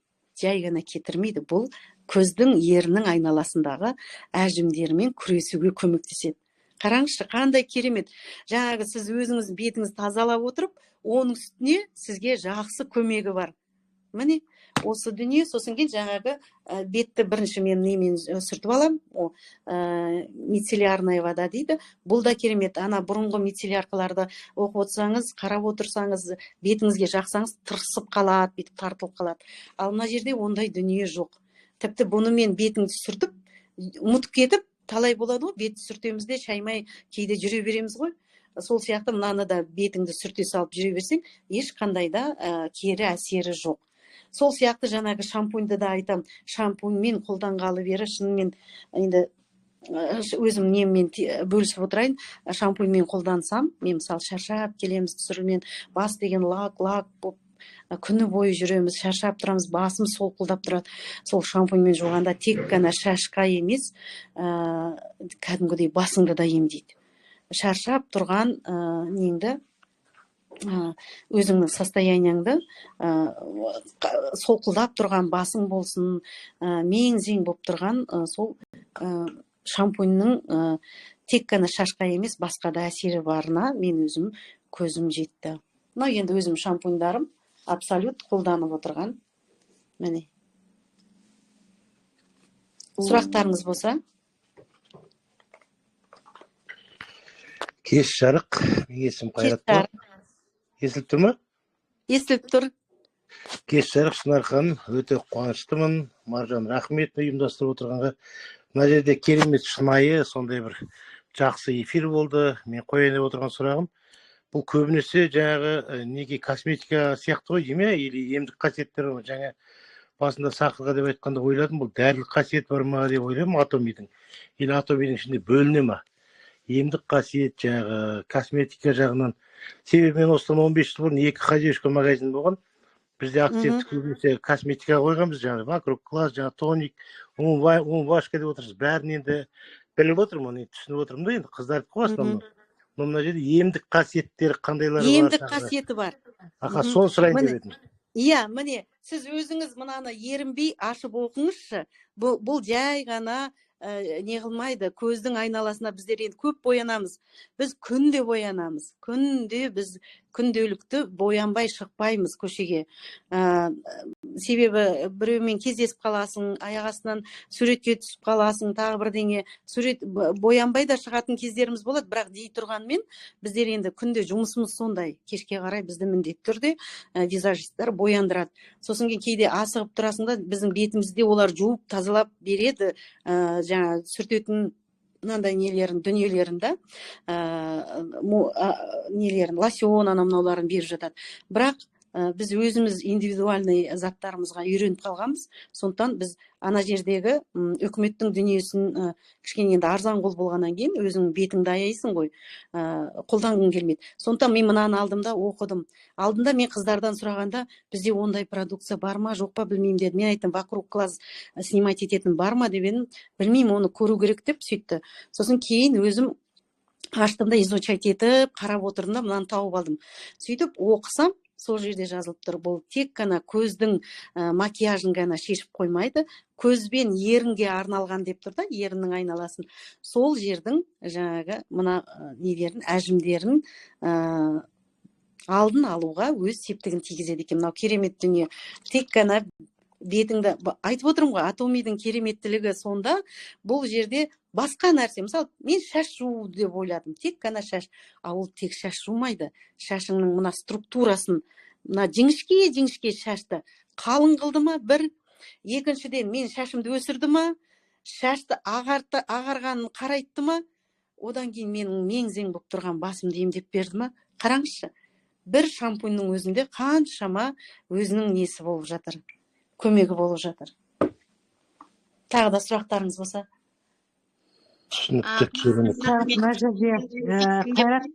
жай ғана кетірмейді. Бұл көздің ерінің айналасындағы әжімдермен күресуге көмектеседі. Қараңызшы, қандай керемет. Жаңағы сіз өзіңіз бетіңіз тазалап отырып, оның үстіне сізге жақсы көмегі бар. Міне, осы дүние. Сосын кейін жаңағы бетті бірінші мен немен сүртіп алам, мицеллярная вода дейді. Бұл да керемет. Бұрынғы мицелляркаларды оқып отырсаңыз, қарап отырсаңыз, бетіңізге жақсаңыз, тырысып қалады, бетіп тартылып қалады. Ал мына жерде ондай дүние жоқ. Тіпті бұны мен бетіңді сүртіп, ұмытып кетіп, талай болады ғой, бет сүртемізде шаймай кейде жүре береміз ғой. Сол сияқты мынаны да бетіңді сүрте салып жүре берсең, ешқандай да кері әсері жоқ. сол сияқты жаңағы шампуньды да айтам, шампуньмен қолданғалы бері шынымен енді өзім неммен бөлісіп отырайын. Шампуньмен қолдансам, мен мысалы шаршап келеміз түсірілімнен, бас деген лак болып күні бойы жүреміз, шаршап тұрамыз, басым солқылдап тұрады. Сол шампуньмен жуғанда тек қана шашқа емес, кәдімгідей басыңды да емдейді. Шаршап тұрған неңді, өзіңнің состоянияңды, солқылдап тұрған басың болсын, мең-зең болып тұрған сол шампуньнің тек қана шашқа емес басқа да әсері барына мен өзім көзім жетті. Мынау енді өзім шампуньдарым абсолют қолданып отырған. Міне. Сұрақтарыңыз болса? Кеш жарық, мен есім Қайрат. Естіліп тұр ма? Естіліп тұр. Кеш жарық, Шынар ханым, өте қуаныштымын. Маржан, рахмет ұйымдастырып отырғанға. Мына жерде керемет шынайы, сондай бір жақсы эфир болды. Мен қояйын деп отырған сұрағым, бұл көбінесе жаңағы неге косметика сияқты ғой дейме, или емдік қасиеттер бар. Жаңа басында сақырға деп айтқанда ойладым, бұл дәрілік қасиет бар ма деп ойладым, атомидың. Или атомидың ішінде бөліне ма? Емдік қасиет жаңағы косметика жағынан. Себебі мен осыдан 15 жыл бұрын 2 хозяйка магазин болған. Бізде акцент көбінесе косметика қойғанбыз, жаңағы вокруг класс, жаңағы тоник, умывашка деп отырсыз. Бәрін енді біліп отырмын, түсініп отырмын да, енді қыздарды қойғасынан. Мына жерде емдік қасиеттері қандайлары бар? Емдік қасиеті бар. Соны сұрайын деп едім. Иә, міне, сіз өзіңіз мынаны ерінбей ашып оқыңызшы. Бұл жай ғана не қылмайды, көздің айналасына біздер енді көп боянамыз. Біз күнде боянамыз. Күнде біз күнделікті боянбай шықпаймыз көшеге. Себебі біреумен кездесіп қаласың, аяқ астынан суретке түсіп қаласың, тағы бірдеңе. Сурет боянбай да шығатын кездеріміз болады, бірақ дей тұрғанмен біздер енді күнде жұмысымыз сондай. Кешке қарай бізді міндетті түрде визажистер бояндырады. Сосын кейде асығып тұрасың да, біздің бетімізде олар жуып тазалап береді, жаңа сүртетін мынандай нелерін, дүниелерін да, нелерін, лосьон мынауларын беріп жатады. Бірақ біз өзіміз индивидуальный заттарымызға үйреніп қалғанбыз. Сондықтан біз ана жердегі үкіметтің дүниесін кішкене енді арзан қол болғаннан кейін өзің бетіңді аяйсың ғой, қолданғың келмейді. Сондықтан мен мынаны алдым да оқыдым. Алдында мен қыздардан сұрағанда, бізде ондай продукция бар ма, жоқ па білмеймін деді. Мен айттым, вокруг класс снимать ететін бар ма деп едім. Білмеймін, оны көру керек деп сөйтті. Сосын кейін өзім аштым да изучать етіп, қарап отырдым да мынаны тауып алдым. Сөйтіп оқысам, сол жерде жазылып тұр, бұл тек қана көздің макияжын ғана шешіп қоймайды, көзбен ерінге арналған деп тұр да, еріннің айналасын. Сол жердің жаңағы мына нелерін, әжімдерін алдын алуға өз септігін тигізеді екен. Мынау керемет дүние. Тек қана бетіңді, айтып отырмын ғой, атомидың кереметтілігі сонда, бұл жерде басқа нәрсе, мысалы, мен шаш жуу деп ойладым, тек қана шаш, ол тек шаш жумайды, шашыңның мына структурасын, мына жіңішке шашты қалың қылды ма, бір, екіншіден мен шашымды өсірді ма, шашты ағарғанын қарайтты ма, одан кейін менің мең-зең болып тұрған басымды емдеп берді ма, қараңызшы, бір шампуньның өзінде қаншама өзінің несі болып жатыр, көмегі болып жатыр. Тағы да сұрақтарыңыз болса? Мына жерде Қайрат,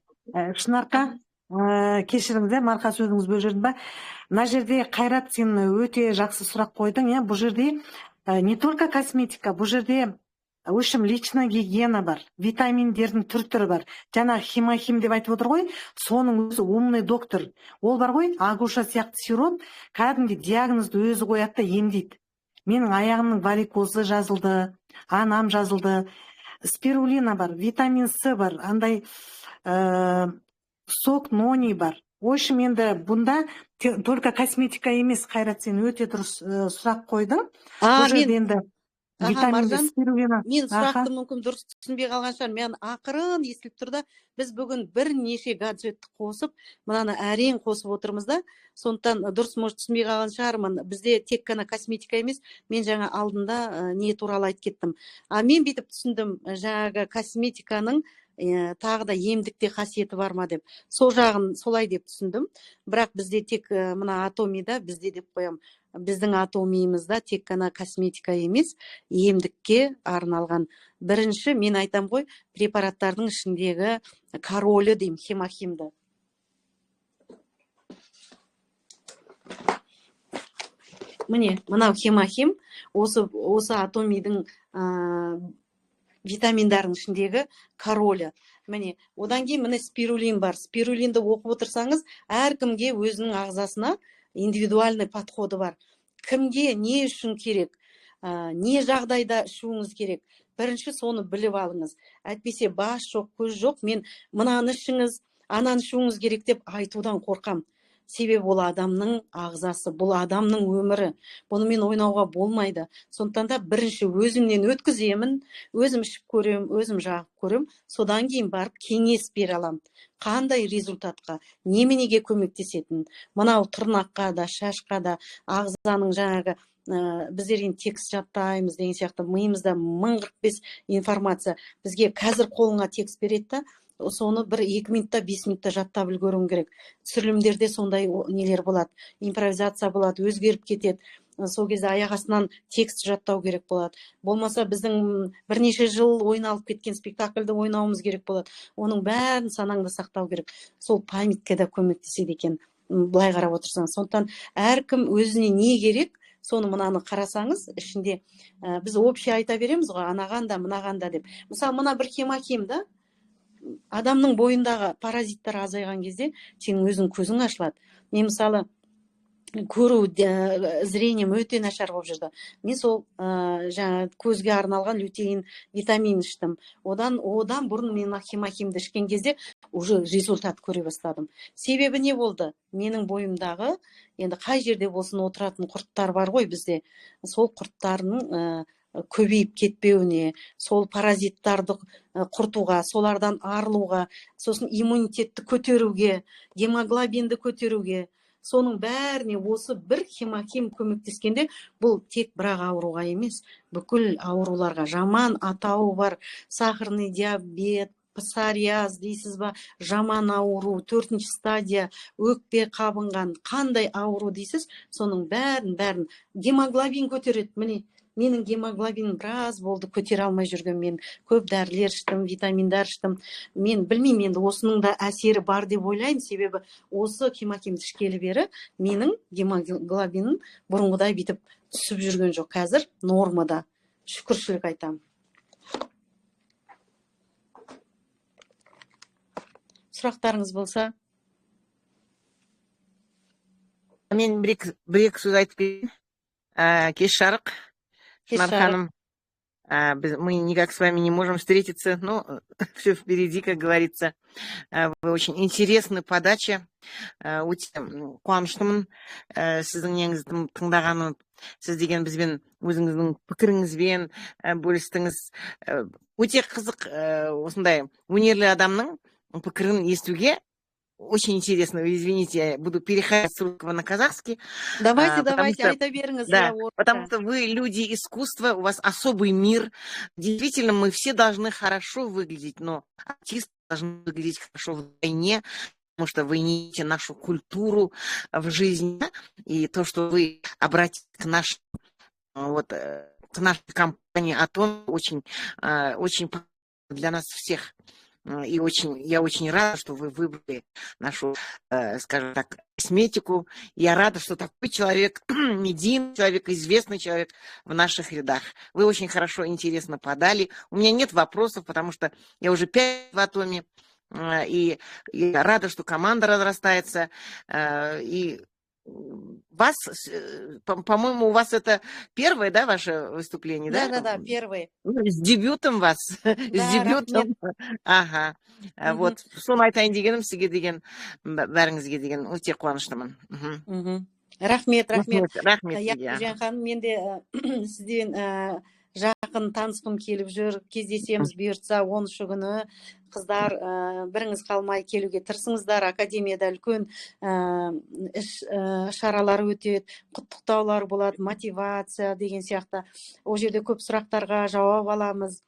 Шынарқа, кешіріңіз, марқа сөзіңіз бөліп ба? Мына жерде Қайрат, сен өте жақсы сұрақ қойдың. Бұл жерде не только косметика, бұл жерде в общем личная гигиена бар, витаминдердің түр-түрі бар. Жаңа химохим деп айтып отыр ғой, соның өзі умный доктор. Ол бар ғой, агуша сияқты сироп, кәдімгі диагнозды өзі қояды да емдейді. Менің аяғымның варикозы жазылды, анам жазылды, спирулина бар, витамин С бар, андай сок нони бар. В общем, енді бұнда только косметика емес, Қайрат, сен өте дұрыс сұрақ қойдың. Бұл жерде енді Маржан, мен сұрақты мүмкін дұрыс түсінбей қалған шығар. Мен ақырын естіліп тұр да, біз бүгін бірнеше гаджетті қосып, мынаны әрең қосып отырмыз да, сондықтан дұрыс может түсінбей қалған шығармын. Бізде тек қана косметика емес, мен жаңа алдында не туралы айтып кеттім. Мен бүйтіп түсіндім, жаңағы косметиканың тағы да емдікте қасиеті бар ма деп, сол жағын солай деп түсіндім. Бірақ бізде тек мына атомида, бізде деп қоям, біздің атомиымызда тек қана косметика емес, емдікке арналған. Бірінші мен айтам ғой, препараттардың ішіндегі королі деймін, хемахимді. Міне, мынау хемахим, осы атомидің витаминдардың ішіндегі королі. Міне, одан кейін міне спирулин бар. Спирулинді оқып отырсаңыз, әркімге өзінің ағзасына индивидуальный подходы бар. Кімге не үшін керек, не жағдайда ішуіңіз керек. Бірінші соны біліп алыңыз. Әйтпесе бас жоқ, көз жоқ, мен мынаны ішіңіз, ананы ішуіңіз керек деп айтудан қорқам. Себебі ол адамның ағзасы, бұл адамның өмірі. Бұнымен ойнауға болмайды. Сондықтан да бірінші өзімнен өткіземін, өзім ішіп көрем, өзім жағып көрем, содан кейін барып кеңес бере алам. Қандай результатқа, неменеге көмектесетін. Мынау тырнаққа да, шашқа да, ағзаның жаңағы біздер текст жаттаймыз деген сияқты, миымызда 1045 информация. Бізге қазір қолыңа текст береді да, соны 1-2 минутта, 5 минутта жаттап үлгеруің керек. Түсірілімдерде сондай нелер болады, импровизация болады, өзгеріп кетеді. Сол кезде аяқ астынан текст жаттау керек болады. Болмаса біздің бірнеше жыл ойналып кеткен спектакльді ойнауымыз керек болады. Оның бәрін санаңда сақтау керек. Сол памятке да көмектеседі екен, былай қарап отырсаңыз. Сондықтан әркім өзіне не керек, соны мынаны қарасаңыз, ішінде біз общий айта береміз ғой, анаған да, мынаған да деп. Мысалы, мына бір хемахим да, адамның бойындағы паразиттар азайған кезде сенің өзің көзің ашылады. Мен мысалы көру зрением өте нашар болып жүрді. Мен сол жаңа көзге арналған лютеин витамин іштім. Одан бұрын мен хемахимді ішкен кезде уже результат көре бастадым. Себебі не болды? Менің бойымдағы, енді қай жерде болсын отыратын құрттар бар ғой бізде. Сол құрттардың көбейіп кетпеуіне, сол паразиттарды құртуға, солардан арылуға, сосын иммунитетті көтеруге, гемоглобинді көтеруге, соның бәріне осы бір хемахим көмектескенде, бұл тек бірақ ауруға емес, бүкіл ауруларға. Жаман атауы бар, сахарный диабет, псориаз дейсіз ба, жаман ауру, 4-ші стадия, өкпе қабынған, қандай ауру дейсіз, соның бәрін гемоглобин көтереді. Міне, менің гемоглобиным біраз болды көтере алмай жүрген, мен көп дәрілер іштім, витаминдар іштім. Мен білмеймін, енді осының да әсері бар деп ойлайын, себебі осы хемахимді ішкелі бері менің гемоглобиным бұрынғыдай бүйтіп түсіп жүрген жоқ. Қазір нормада. Шүкіршілік айтамын. Сұрақтарыңыз болса? Мен бір-екі сөз айтып кетейін. Кеш жарық. Шынар ханым, мы никак с вами не можем встретиться, но все впереди, как говорится. Вы очень интересны подача. Өте қуаныштымын сіздің неңізді тыңдағаным. Сіз деген бізбен өзіңіздің пікіріңізбен бөлістіңіз. Өте қызық осындай өнерлі адамның пікірін естуге. Очень интересно, извините, я буду переходить с русского на казахский. Давайте, айта беріңіз. Да, потому что вы люди искусства, у вас особый мир. Действительно, мы все должны хорошо выглядеть, но артисты должны выглядеть хорошо вдвойне, потому что вы несете нашу культуру в жизни, и то, что вы обратите к нашей компании Атом, очень для нас всех. И я очень рада, что вы выбрали нашу, скажем так, косметику. Я рада, что такой человек, медийный человек, известный человек в наших рядах. Вы очень хорошо, интересно подали. У меня нет вопросов, потому что я уже 5 в Атоме. И я рада, что команда разрастается. И вас, по-моему, у вас это первое, да, ваше выступление, да? Да, первое. С дебютом вас. Да, с дебютом. Ага. Вот. Соны айтайын дегенім, сізге деген, бәріңізге деген өте қуаныштымын. Рахмет. Рахмет. Ханым, мен де сізден жақын танысқым келіп жүр. Кездесеміз бұйыртса 10 күні. Қыздар, біріңіз қалмай келуге тырысыңыздар. Академияда үлкен шаралар өтеді, құттықтаулар болады, мотивация деген сияқты. Ол жерде көп сұрақтарға жауап аламыз.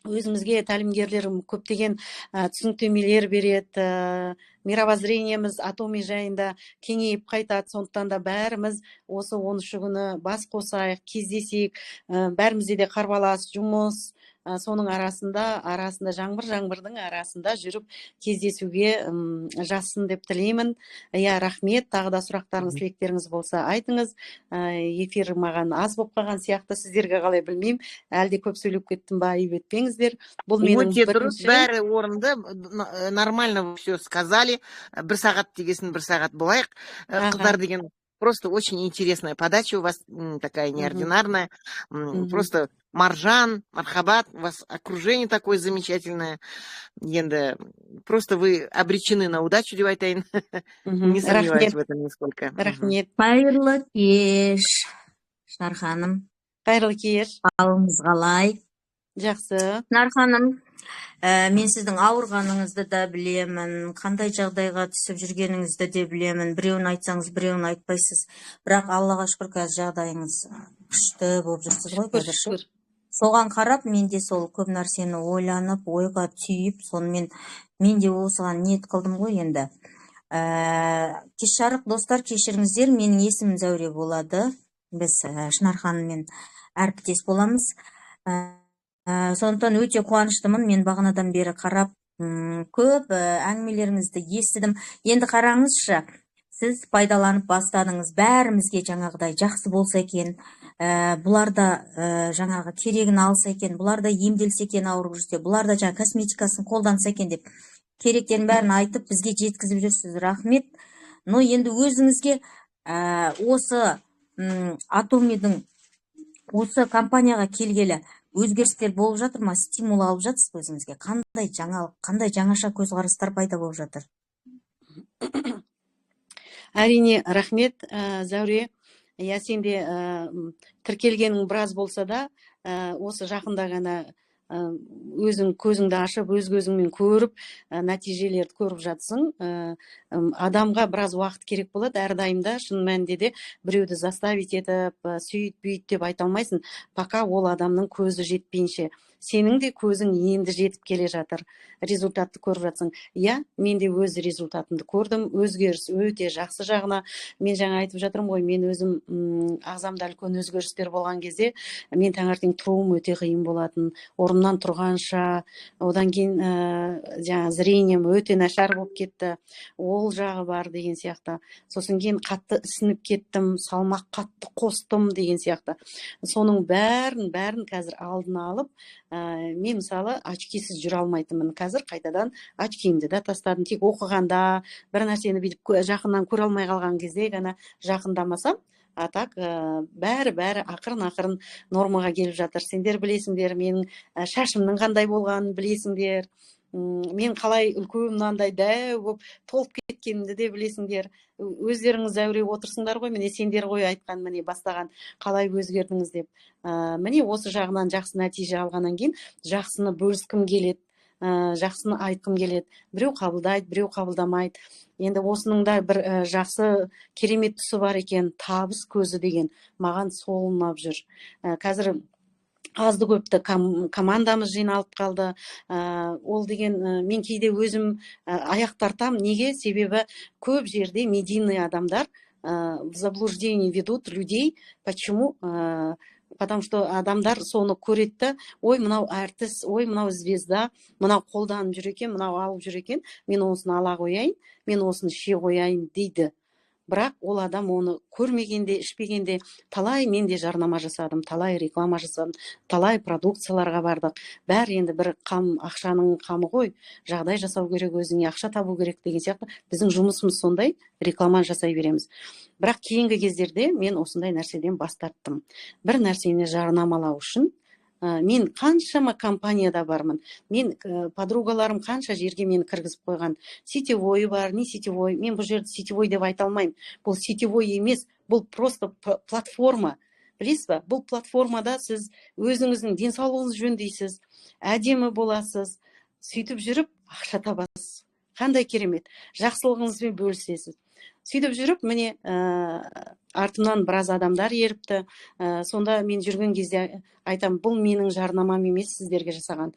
өзімізге тәлімгерлер көптеген түсініктемелер береді, мировоззрениеміз атоми жайында кеңейіп қайтады. Сондықтан да бәріміз осы 13 күні бас қосайық, кездесейік, бәрімізде де қарбалас жұмыс, соның арасында жаңбырдың арасында жүріп кездесуге жазсын деп тілеймін. Рахмет. Тағы да сұрақтарыңыз, тілектеріңіз болса айтыңыз. Эфир маған аз болып қалған сияқты, сіздерге қалай білмеймін. Әлде көп сөйлеп кеттім ба, айып етпеңіздер. Бұл менің Өте дұрыс, бірінші. бәрі орынды, нормально вы все сказали. 1 сағат дегесін 1 сағат болайық. Қыздар деген просто очень интересная подача у вас, такая неординарная. Просто Маржан, Мархабат, у вас окружение такое замечательное. Енді просто вы обречены на удачу, деп айтайын. Не сомневаюсь в этом нисколько. Рахмет. Қайырлы кеш, Шынар ханым. Қайырлы кеш. Қалыңыз қалай? Жақсы. Шынар ханым, мен сіздің ауырғаныңызды да білемін, қандай жағдайға түсіп жүргеніңізді де білемін. Біреуін айтсаңыз, біреуін айтпайсыз. Бірақ Аллаға шүкір, қазір жағдайыңыз күшті болып жүрсіз ғой қазір. Шүкір. Соған қарап, мен де сол көп нәрсені ойланып, ойға түйіп, сонымен мен де осыған ниет қылдым ғой енді. Кеш жарық достар, кешіріңіздер, менің есімім Зәуре болады. Біз Шынар ханыммен әріптес боламыз. Сондықтан өте қуаныштымын. Мен бағанадан бері қарап, көп әңгімелеріңізді естідім. Енді қараңызшы, сіз пайдаланып бастадыңыз. Бәрімізге жаңағыдай жақсы болса екен, бұларда жаңағы керегін алса екен, бұларда емделсе екен ауырып жүрсе, бұларда жаңа косметикасын қолданса екен деп керектерін бәрін айтып бізге жеткізіп жүрсіз. Рахмет. Но енді өзіңізге осы Атомидің осы компанияға келгелі өзгерістер болып жатыр ма? Стимул алып жатсыз өзіңізге? Қандай жаңалық, қандай жаңаша көзқарастар пайда болып жатыр? Әрине, рахмет, Зәуре. Сен де тіркелгенің біраз болса да, осы жақында ғана өзің көзіңді ашып, өз көзіңмен көріп, нәтижелерді көріп жатсың. Адамға біраз уақыт керек болады, әрдайымда шын мәнінде де біреуді заставить етіп, сүйт бүйт деп айта алмайсың, пока ол адамның көзі жетпейінше. Сенің де көзің енді жетіп келе жатыр, результатты көріп жатсың. Мен де өз результатымды көрдім, өзгеріс өте жақсы жағына. Мен жаңа айтып жатырмын ғой, мен өзім ағзамда үлкен өзгерістер болған кезде, мен таңертең тұруым өте қиын болатын. Орнымнан тұрғанша, одан кейін жаңа зрением өте нашар болып кетті. Ол жағы бар деген сияқты. Сосын кейін қатты ісініп кеттім, салмақ қатты қостым деген сияқты. Соның бәрін қазір алдына алып, мен мысалы очкисіз жүре алмайтынмын. Қазір қайтадан очкимді да тастадым. Тек оқығанда, бір нәрсені бүйтіп жақыннан көре алмай қалған кезде ғана жақындамасам, так бәрі ақырын нормаға келіп жатыр. Сендер білесіңдер, менің шашымның қандай болғанын білесіңдер. Мен қалай үлкен мынандай дәу болып толып кеткенімді де білесіңдер. Өздеріңіз Зәуре отырсыңдар ғой, міне сендер ғой айтқан, міне бастаған қалай өзгердіңіз деп. Міне осы жағынан жақсы нәтиже алғаннан кейін жақсыны бөліскім келеді, жақсыны айтқым келеді. Біреу қабылдайды, біреу қабылдамайды. Енді осының да бір жақсы керемет тұсы бар екен, табыс көзі деген. Маған сол ұнап жүр. Қазір азды көпті командамыз жиналып қалды. Ол деген мен кейде өзім аяқ тартам. Неге? Себебі көп жерде медийный адамдар в заблуждение ведут людей. Почему? Потому что адамдар соны көретті. Ой, мынау әртіс, ой, мынау звезда, мынау қолданып жүр екен, мынау алып жүр екен, мен осыны ала қояйын, мен осыны ше қояйын дейді. Бірақ ол адам оны көрмегенде, ішпегенде, талай мен де жарнама жасадым, талай реклама жасадым, талай продукцияларға бардық. Бәрі енді бір ақшаның қамы ғой, жағдай жасау керек, өзіңе ақша табу керек деген сияқты. Біздің жұмысымыз сондай, реклама жасай береміз. Бірақ кейінгі кездерде мен осындай нәрседен бас тарттым. Бір нәрсені жарнамалау үшін мен қаншама компанияда бармын. Мен подругаларым қанша жерге мені кіргізіп қойған. Сетевой бар, не сетевой. Мен бұл жерді сетевой деп айта алмаймын. Бұл сетевой емес, бұл просто платформа. Білесіз ба? Бұл платформада сіз өзіңіздің денсаулығыңызды жөндейсіз, әдемі боласыз, сөйтіп жүріп ақша табасыз. Қандай керемет. Жақсылығыңызбен бөлісесіз. сөйтіп жүріп міне артымнан біраз адамдар еріпті. Сонда мен жүрген кезде айтам, бұл менің жарнамам емес сіздерге жасаған.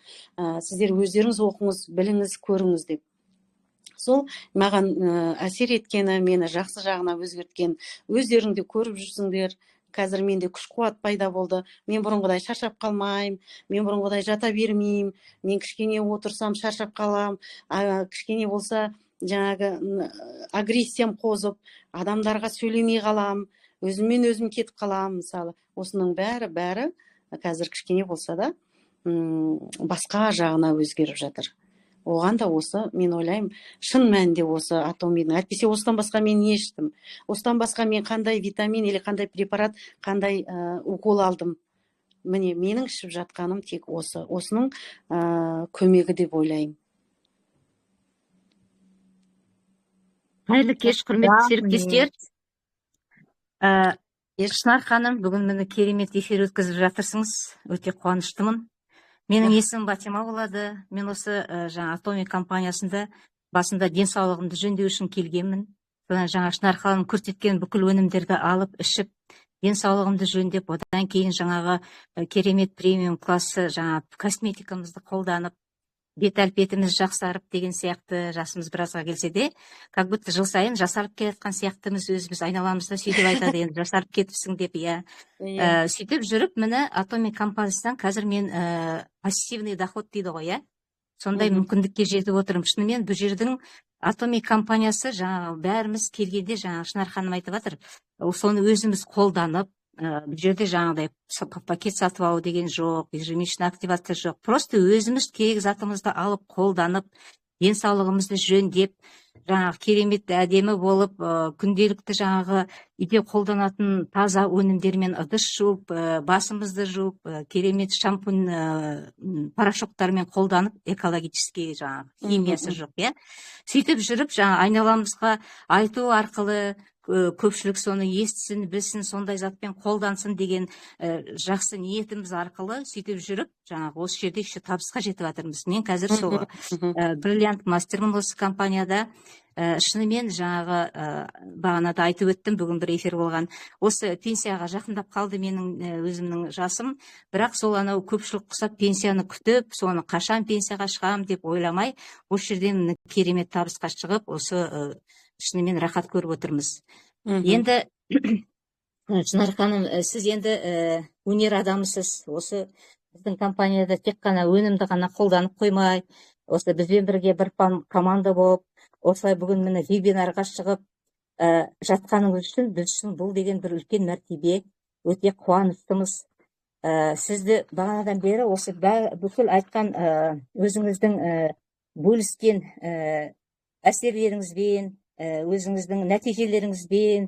Сіздер өздеріңіз оқыңыз, біліңіз, көріңіз деп. Сол маған әсер еткені, мені жақсы жағына өзгерткен. Өздерің де көріп жүрсіңдер. Қазір менде күш қуат пайда болды. Мен бұрынғыдай шаршап қалмаймын, мен бұрынғыдай жата бермеймін, мен кішкене отырсам шаршап қалам, кішкене болса жаңағы агрессиям қозып, адамдарға сөйлемей қалам, өзіммен өзім кетіп қалам, мысалы. Осының бәрі қазір кішкене болса да басқа жағына өзгеріп жатыр. Оған да осы, мен ойлаймын, шын мәнінде осы Атомидің. Әйтпесе осыдан басқа мен не іштім? Осыдан басқа мен қандай витамин или қандай препарат, қандай укол алдым? Міне, менің ішіп жатқаным тек осы. Осының көмегі деп ойлаймын. Қайырлы кеш, құрметті серіктестер. Шынар ханым, бүгін мені керемет эфир өткізіп жатырсыңыз. Өте қуаныштымын. Менің есімім Батима болады. Мен осы жаңа Атоми компаниясында басында денсаулығымды жөндеу үшін келгенмін. Содан жаңа Шынар ханым көрсеткен бүкіл өнімдерді алып, ішіп, денсаулығымды жөндеп, одан кейін жаңағы керемет премиум классы жаңа косметикамызды қолданып, бет әлпетіміз жақсарып деген сияқты, жасымыз біразға келсе де, как будто жыл сайын жасарып келатқан сияқтымыз өзіміз айналамызда сөйтіп айтады, енді жасарып кетіпсің деп, сөйтіп жүріп, міне Атоми компаниясынан қазір мен пассивный доход дейді ғой, сондай мүмкіндікке жетіп отырмын. Шынымен бұл жердің Атоми компаниясы жаңағы бәріміз келгенде жаңағы Шынар ханым айтып жатыр, соны өзіміз қолданып, бұл жерде жаңағыдай пакет сатып алу деген жоқ, ежемесячный активация жоқ. Просто өзіміз керек затымызды алып қолданып, денсаулығымызды жөндеп, жаңағы керемет әдемі болып, күнделікті жаңағы үйде қолданатын таза өнімдермен ыдыс жуып, басымызды жуып, керемет шампунь порошоктармен қолданып, экологический жаңағы химиясы жоқ, сөйтіп жүріп, жаңа айналамызға айту арқылы көпшілік соны естісін, білсін, сондай затпен қолдансын деген жақсы ниетіміз арқылы сөйтіп жүріп, жаңағы осы жерде еще табысқа жетіп жатырмыз. Мен қазір сол бриллиант мастермін осы компанияда. Шынымен жаңағы бағанада айтып өттім, бүгін бір эфир болған. Осы пенсияға жақындап қалды менің өзімнің жасым, бірақ сол анау көпшілік құсап пенсияны күтіп, соны қашан пенсияға шығам деп ойламай, осы жерден керемет табысқа шығып, осы шынымен рахат көріп отырмыз. Енді Шынар ханым, сіз енді өнер адамысыз. Осы біздің компанияда тек қана өнімді ғана қолданып қоймай, осы бізбен бірге бір команда болып, осылай бүгін міне вебинарға шығып жатқаныңыз үшін біз үшін бұл деген бір үлкен мәртебе, өте қуаныштымыз. Сізді бағанадан бері осы бүкіл айтқан өзіңіздің бөліскен әсерлеріңізбен, өзіңіздің нәтижелеріңізбен,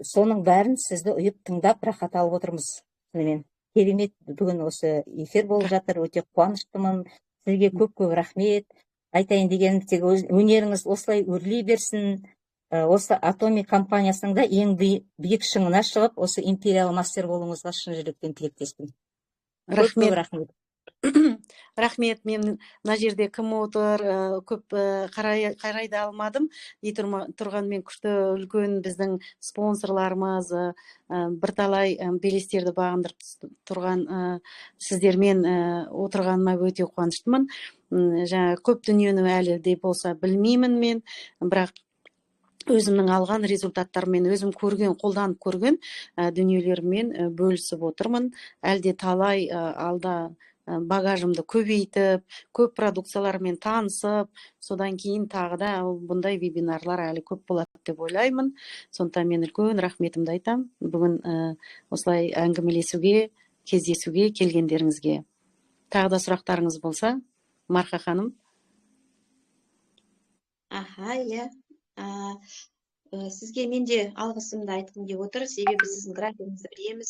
соның бәрін сізді ұйып тыңдап рахат алып отырмыз. Керемет бүгін осы эфир болып жатыр, өте қуаныштымын. Сізге көп рахмет. Айтайын деген тек өнеріңіз осылай өрлей берсін. Осы Атоми компаниясының да ең биік шыңына шығып, осы империал мастер болуыңызға шын жүректен тілектеспін. Рахмет. Рахмет, мен мына жерде кім отыр, көп қарай да алмадым. Тұрған мен күшті үлкен біздің спонсорларымыз, бірталай белестерді бағындырып тұрған сіздермен отырғаныма өте қуаныштымын. Жаңа көп дүниені әлі де болса білмеймін мен, бірақ өзімнің алған результаттармен, өзім қолданып көрген дүниелермен бөлісіп отырмын. Әлде талай алда багажымды көбейтіп, көп продукциялармен танысып, содан кейін тағы да бұндай вебинарлар әлі көп болады деп ойлаймын. Сондықтан мен үлкен рахметімді айтам бүгін осылай әңгімелесуге, кездесуге келгендеріңізге. Тағы да сұрақтарыңыз болса, Марқа ханым. Сізге мен де алғысымды айтқым келіп отыр, себебі сіздің графигіңізді білеміз,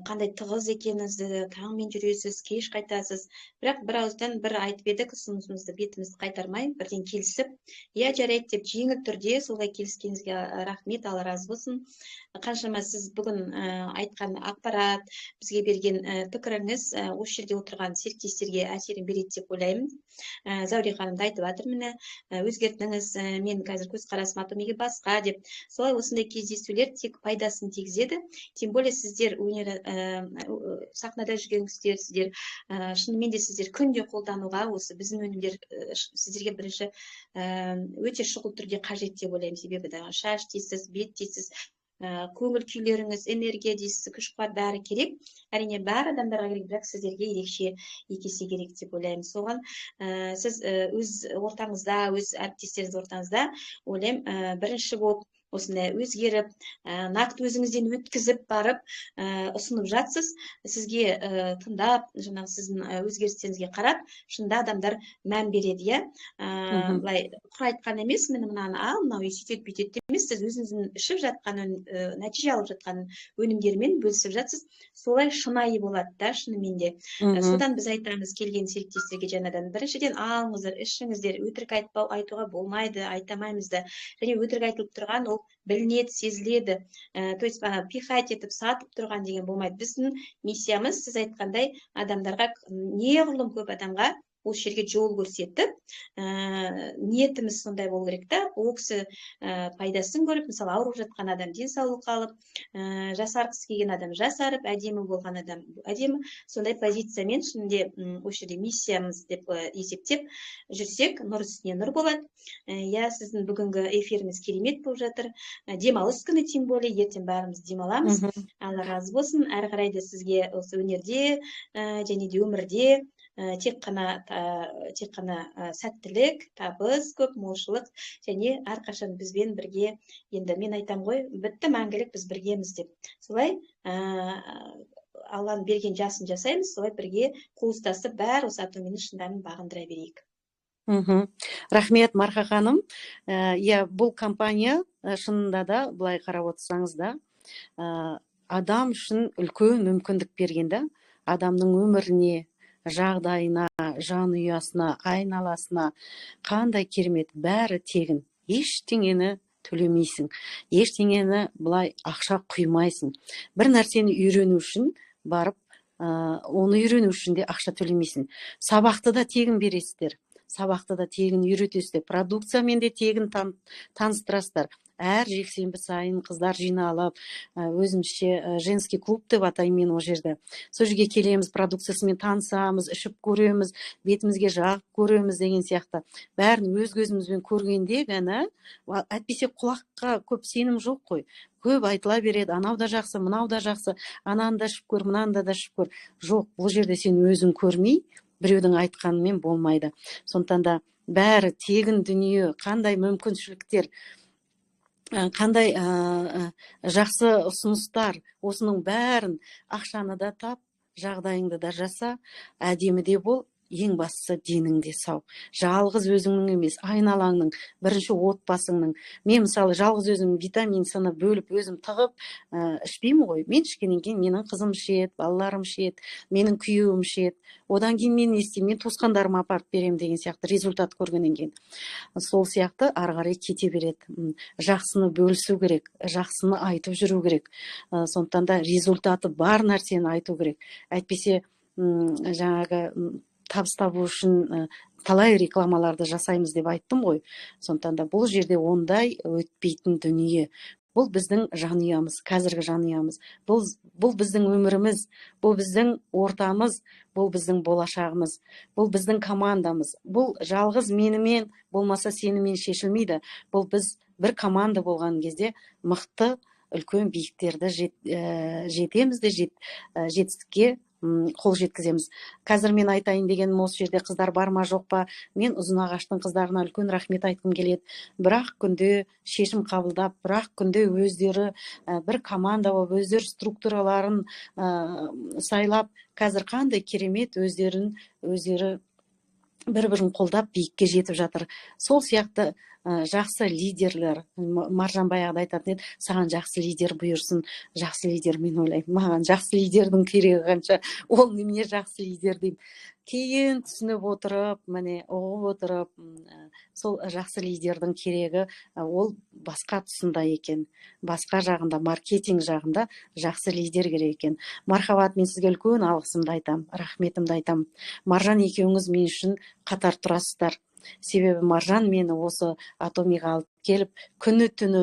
қандай тығыз екеніңізді, таңмен жүресіз, кеш қайтасыз. Бірақ бір ауыздан бір айтып едік, ұсынысымызды бетімізді қайтармай, бірден келісіп, иә жарайды деп жеңіл түрде солай келіскеніңізге рахмет, Алла разы болсын. Қаншама сіз бүгін айтқан ақпарат, бізге берген пікіріңіз осы жерде отырған серіктестерге әсерін береді деп ойлаймын. Зәуре ханым да айтып жатыр, міне өзгерттіңіз, мен қазір көзқарасым Атомиге басқа деп. Солай осындай кездесулер тек пайдасын тигізеді. Тем более сіздер өнер сахнада жүргенсіздер, сіздер шынымен де сіздер күнде қолдануға осы біздің өнімдер сіздерге бірінші өте шұғыл түрде қажет деп ойлаймын. Себебі шаш дейсіз, бет дейсіз, көңіл күйлеріңіз, энергия дейсіз, күш қуат бәрі керек. Әрине бәрі адамдарға керек, бірақ сіздерге ерекше екесе керек деп ойлаймын. Соған сіз өз ортаңызда, өз әріптестеріңіз ортаңызда ойлаймын бірінші болып осындай өзгеріп, нақты өзіңізден өткізіп барып ұсынып жатсыз. Сізге тыңдап, жаңағы сіздің өзгерістеріңізге қарап, шынында адамдар мән береді, иә. Былай құр айтқан емес, міне мынаны ал, мынау сөйтеді, бүйтеді емес, сіз өзіңіздің ішіп жатқан, нәтиже алып жатқан өнімдермен бөлісіп жатсыз. Солай шынайы болады да, шынымен де. Содан біз айтамыз келген серіктестерге жаңадан, біріншіден алыңыздар, ішіңіздер, өтірік айтуға болмайды, айтамаймыз да. Және өтірік айтылып тұрған ол білінеді, сезіледі. То есть пихать етіп сатып тұрған деген болмайды. Біздің миссиямыз, сіз айтқандай, адамдарға, неғұрлым көп адамға осы жерге жол көрсетіп, ниетіміз сондай болу керек та, ол кісі пайдасын көріп, мысалы ауырып жатқан адам денсаулық алып, жасарғысы келген адам жасарып, әдемі болған адам әдемі, сондай позициямен шынында осы жерде миссиямыз деп есептеп жүрсек, нұр үстіне нұр болады. Я сіздің бүгінгі эфиріңіз керемет болып жатыр. Демалыс күні, тем более ертең бәріміз демаламыз. Алла разы болсын. Әрі қарай да сізге осы өнерде және де өмірде тек қана сәттілік, табыс, көп молшылық және әрқашан бізбен бірге, енді мен айтам ғой, бітті мәңгілік біз біргеміз деп. Солай Алланың берген жасын жасаймыз, солай бірге қол ұстасып бәрі осы Атоминың шыңдарын бағындыра берейік. Рахмет, Марқа ханым. Иә, бұл компания шынында да былай қарап отырсаңыз да адам үшін үлкен мүмкіндік берген да, адамның өміріне, жағдайына, жанұясына, айналасына қандай керемет, бәрі тегін. Ештеңені төлемейсің, ештеңені былай ақша құймайсың. Бір нәрсені үйрену үшін барып, оны үйрену үшін де ақша төлемейсің. Сабақты да тегін бересіздер, сабақты да тегін үйретесіздер, продукциямен де тегін таныстырасыздар. Әр жексенбі сайын қыздар жиналып, өзімізше женский клуб деп атаймын мен о жерде. Сол жерге келеміз, продукциясымен танысамыз, ішіп көреміз, бетімізге жағып көреміз деген сияқты. Бәрін өз көзімізбен көргенде ғана, әйтпесе құлаққа көп сенім жоқ қой. Көп айтыла береді, анау да жақсы, мынау да жақсы, ананы да ішіп көр, мынаны да ішіп көр. Жоқ, бұл жерде сен өзің көрмей, біреудің айтқанымен болмайды. Сондықтан да бәрі тегін дүние, қандай мүмкіншіліктер, қандай жақсы ұсыныстар, осының бәрін ақшаны да тап, жағдайыңды да жаса, әдемі де бол, ең бастысы деніңде сау. Жалғыз өзіңнің емес, айналаңның, бірінші отбасыңның. Мен мысалы жалғыз өзім витамин сыны бөліп, өзім тығып ішпеймін ғой. Мен ішкеннен кейін менің қызым ішеді, балаларым ішеді, менің күйеуім ішеді. Одан кейін мен не істеймін, мен туысқандарыма апарып беремін деген сияқты результат көргеннен кейін. Сол сияқты ары қарай кете береді. Жақсыны бөлісу керек, жақсыны айтып жүру керек. Сондықтан да результаты бар нәрсені айту керек. Әйтпесе жаңағы табыс табу үшін талай рекламаларды жасаймыз деп айттым ғой. Сондықтан да бұл жерде ондай өтпейтін дүние. Бұл біздің жанұямыз, қазіргі жанұямыз. Бұл біздің өміріміз, бұл біздің ортамыз, бұл біздің болашағымыз, бұл біздің командамыз. Бұл жалғыз менімен, болмаса сенімен шешілмейді. Бұл біз бір команда болған кезде мықты, үлкен биіктерді жетеміз де жетістікке қол жеткіземіз. Қазір мен айтайын дегенім осы жерде қыздар бар ма жоқ па, мен Ұзынағаштың қыздарына үлкен рахмет айтқым келеді. Бірақ күнде шешім қабылдап, бірақ күнде өздері бір команда болып, өздері структураларын сайлап, қазір қандай керемет өздері бір-бірін қолдап биікке жетіп жатыр. Сол сияқты жақсы лидерлер, Маржан баяғыда айтатын еді, саған жақсы лидер бұйырсын. Жақсы лидер, мен ойлаймын, маған жақсы лидердің керегі қанша, ол немене жақсы лидер деймін. Кейін түсініп отырып, міне ұғып отырып, сол жақсы лидердің керегі ол басқа тұсында екен. Басқа жағында, маркетинг жағында жақсы лидер керек екен. Мархабат, мен сізге үлкен алғысымды айтам, рахметімді айтам. Маржан екеуіңіз мен үшін қатар тұрасыздар. Себебі Маржан мені осы Атомиға алып келіп, күні түні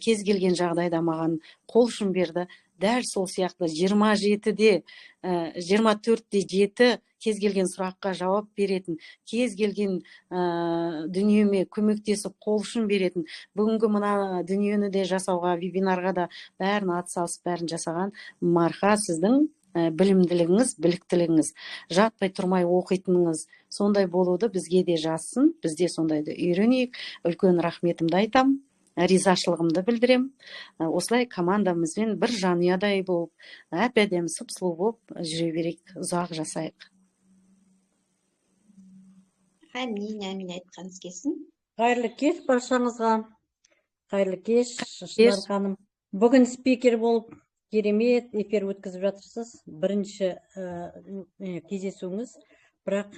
кез келген жағдайда маған қол ұшын берді. Дәл сол сияқты 27-де 24-те 7 кез келген сұраққа жауап беретін, кез келген дүниеме көмектесіп қол ұшын беретін, бүгінгі мына дүниені де жасауға, вебинарға да бәрін атсалысып бәрін жасаған Марха, сіздің білімділігіңіз, біліктілігіңіз, жатпай тұрмай оқитыныңыз сондай болуды бізге де жазсын, бізде сондайды үйренейік. Үлкен рахметімді айтам, ризашылығымды білдірем. Осылай командамызбен бір жанұядай болып, әп-әдемі сұп-сұлу болып жүре берейік, ұзақ жасайық. Әмин айтқаныңыз келсін. Қайырлы кеш баршаңызға. Қайырлы кеш, Шынар ханым. Бүгін спикер болып керемет эфир өткізіп жатырсыз. Бірінші кездесуіңіз, бірақ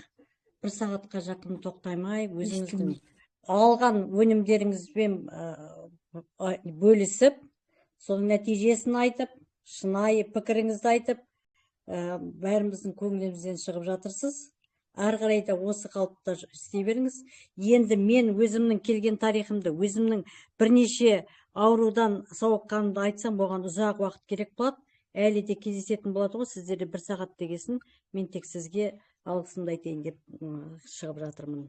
бір сағатқа жақын тоқтаймай, өзіңіздің алған өнімдеріңізбен бөлісіп, соның нәтижесін айтып, шынайы пікіріңізді айтып, бәріміздің көңілімізден шығып жатырсыз. Ары қарай да осы қалыпта істей беріңіз. Енді мен өзімнің келген тарихымды, өзімнің бірнеше аурудан сауыққанымды айтсам, оған ұзақ уақыт керек болады. Әлі де кездесетін болады ғой, сіздерде бір сағат дегесін, мен тек сізге алғысымды айтайын деп шығып жатырмын.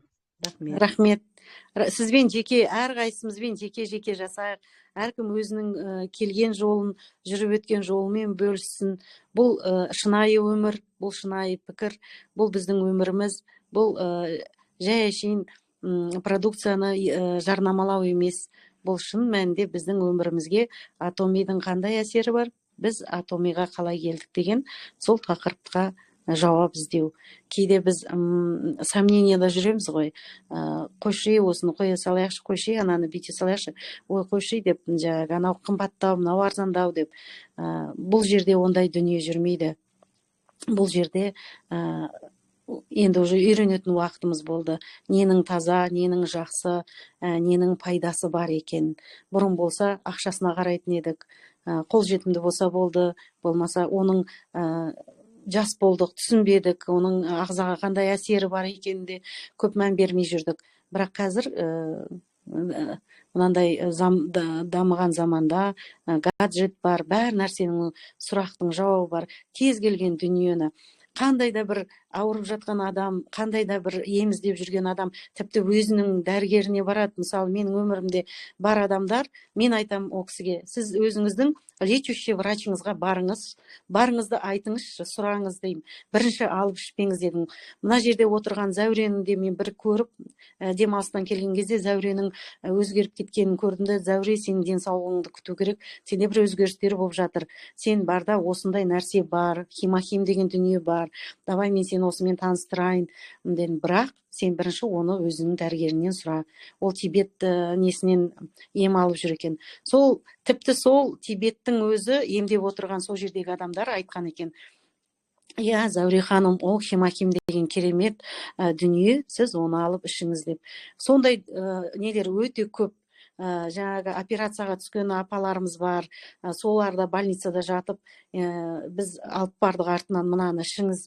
Рахмет. Сізбен жеке, әрқайсымызбен жеке жасайық. Әркім өзінің келген жолын, жүріп өткен жолымен бөліссін. Бұл шынайы өмір, бұл шынайы пікір, бұл біздің өміріміз, бұл жай әшейін продукцияны жарнамалау емес. Бұл шын мәнінде біздің өмірімізге Атомидің қандай әсері бар, біз Атомиға қалай келдік деген сол тақырыпқа жауап іздеу. Кейде біз сомненияда жүреміз ғой. Қойшы, осыны қоя салайықшы, қойшы, ананы бүйте салайықшы. Ой, қойшы деп, анау қымбаттау, мынау арзандау деп. Бұл жерде ондай дүние жүрмейді. Бұл жерде енді уже үйренетін уақытымыз болды. Ненің таза, ненің жақсы, ненің пайдасы бар екен. Бұрын болса ақшасына қарайтын едік. Қол жетімді болса болды, болмаса оның жас болдық, түсінбедік, оның ағзаға қандай әсері бар екенінде көп мән бермей жүрдік. Бірақ қазір мынандай дамыған заманда гаджет бар, бәр нәрсенің сұрақтың жауабы бар. Кез келген дүниені қандай да бір ауырып жатқан адам, қандай да бір ем іздеп жүрген адам, тіпті өзінің дәрігеріне барады. Мысалы, менің өмірімде бар адамдар, мен айтам ол кісіге, сіз өзіңіздің лечущий врачыңызға барыңызды айтыңызшы, сұраңыз деймін. Бірінші алып ішпеңіз дедім. Мына жерде отырған Зәуренің де мен бір көріп, демалыстан келген кезде Зәуренің өзгеріп кеткенін көрдім де, Зәуре, сенің денсаулығыңды күту керек, сенде бір өзгерістер болып жатыр. Сен барда осындай нәрсе бар, химохим деген дүние бар. Давай мен сені осымен таныстырайын дедім. Бірақ сен бірінші оны өзінің дәрігерінен сұра. Ол Тибет несінен ем алып жүр екен. Тіпті сол Тибеттің өзі емдеп отырған сол жердегі адамдар айтқан екен. Иә, Зәуре ханым, ол химохим деген керемет дүние, сіз оны алып ішіңіз деп. Сондай нелер өте көп. Жаңағы операцияға түскен апаларымыз бар, соларда больницада жатып, біз алып бардық артынан, мынаны ішіңіз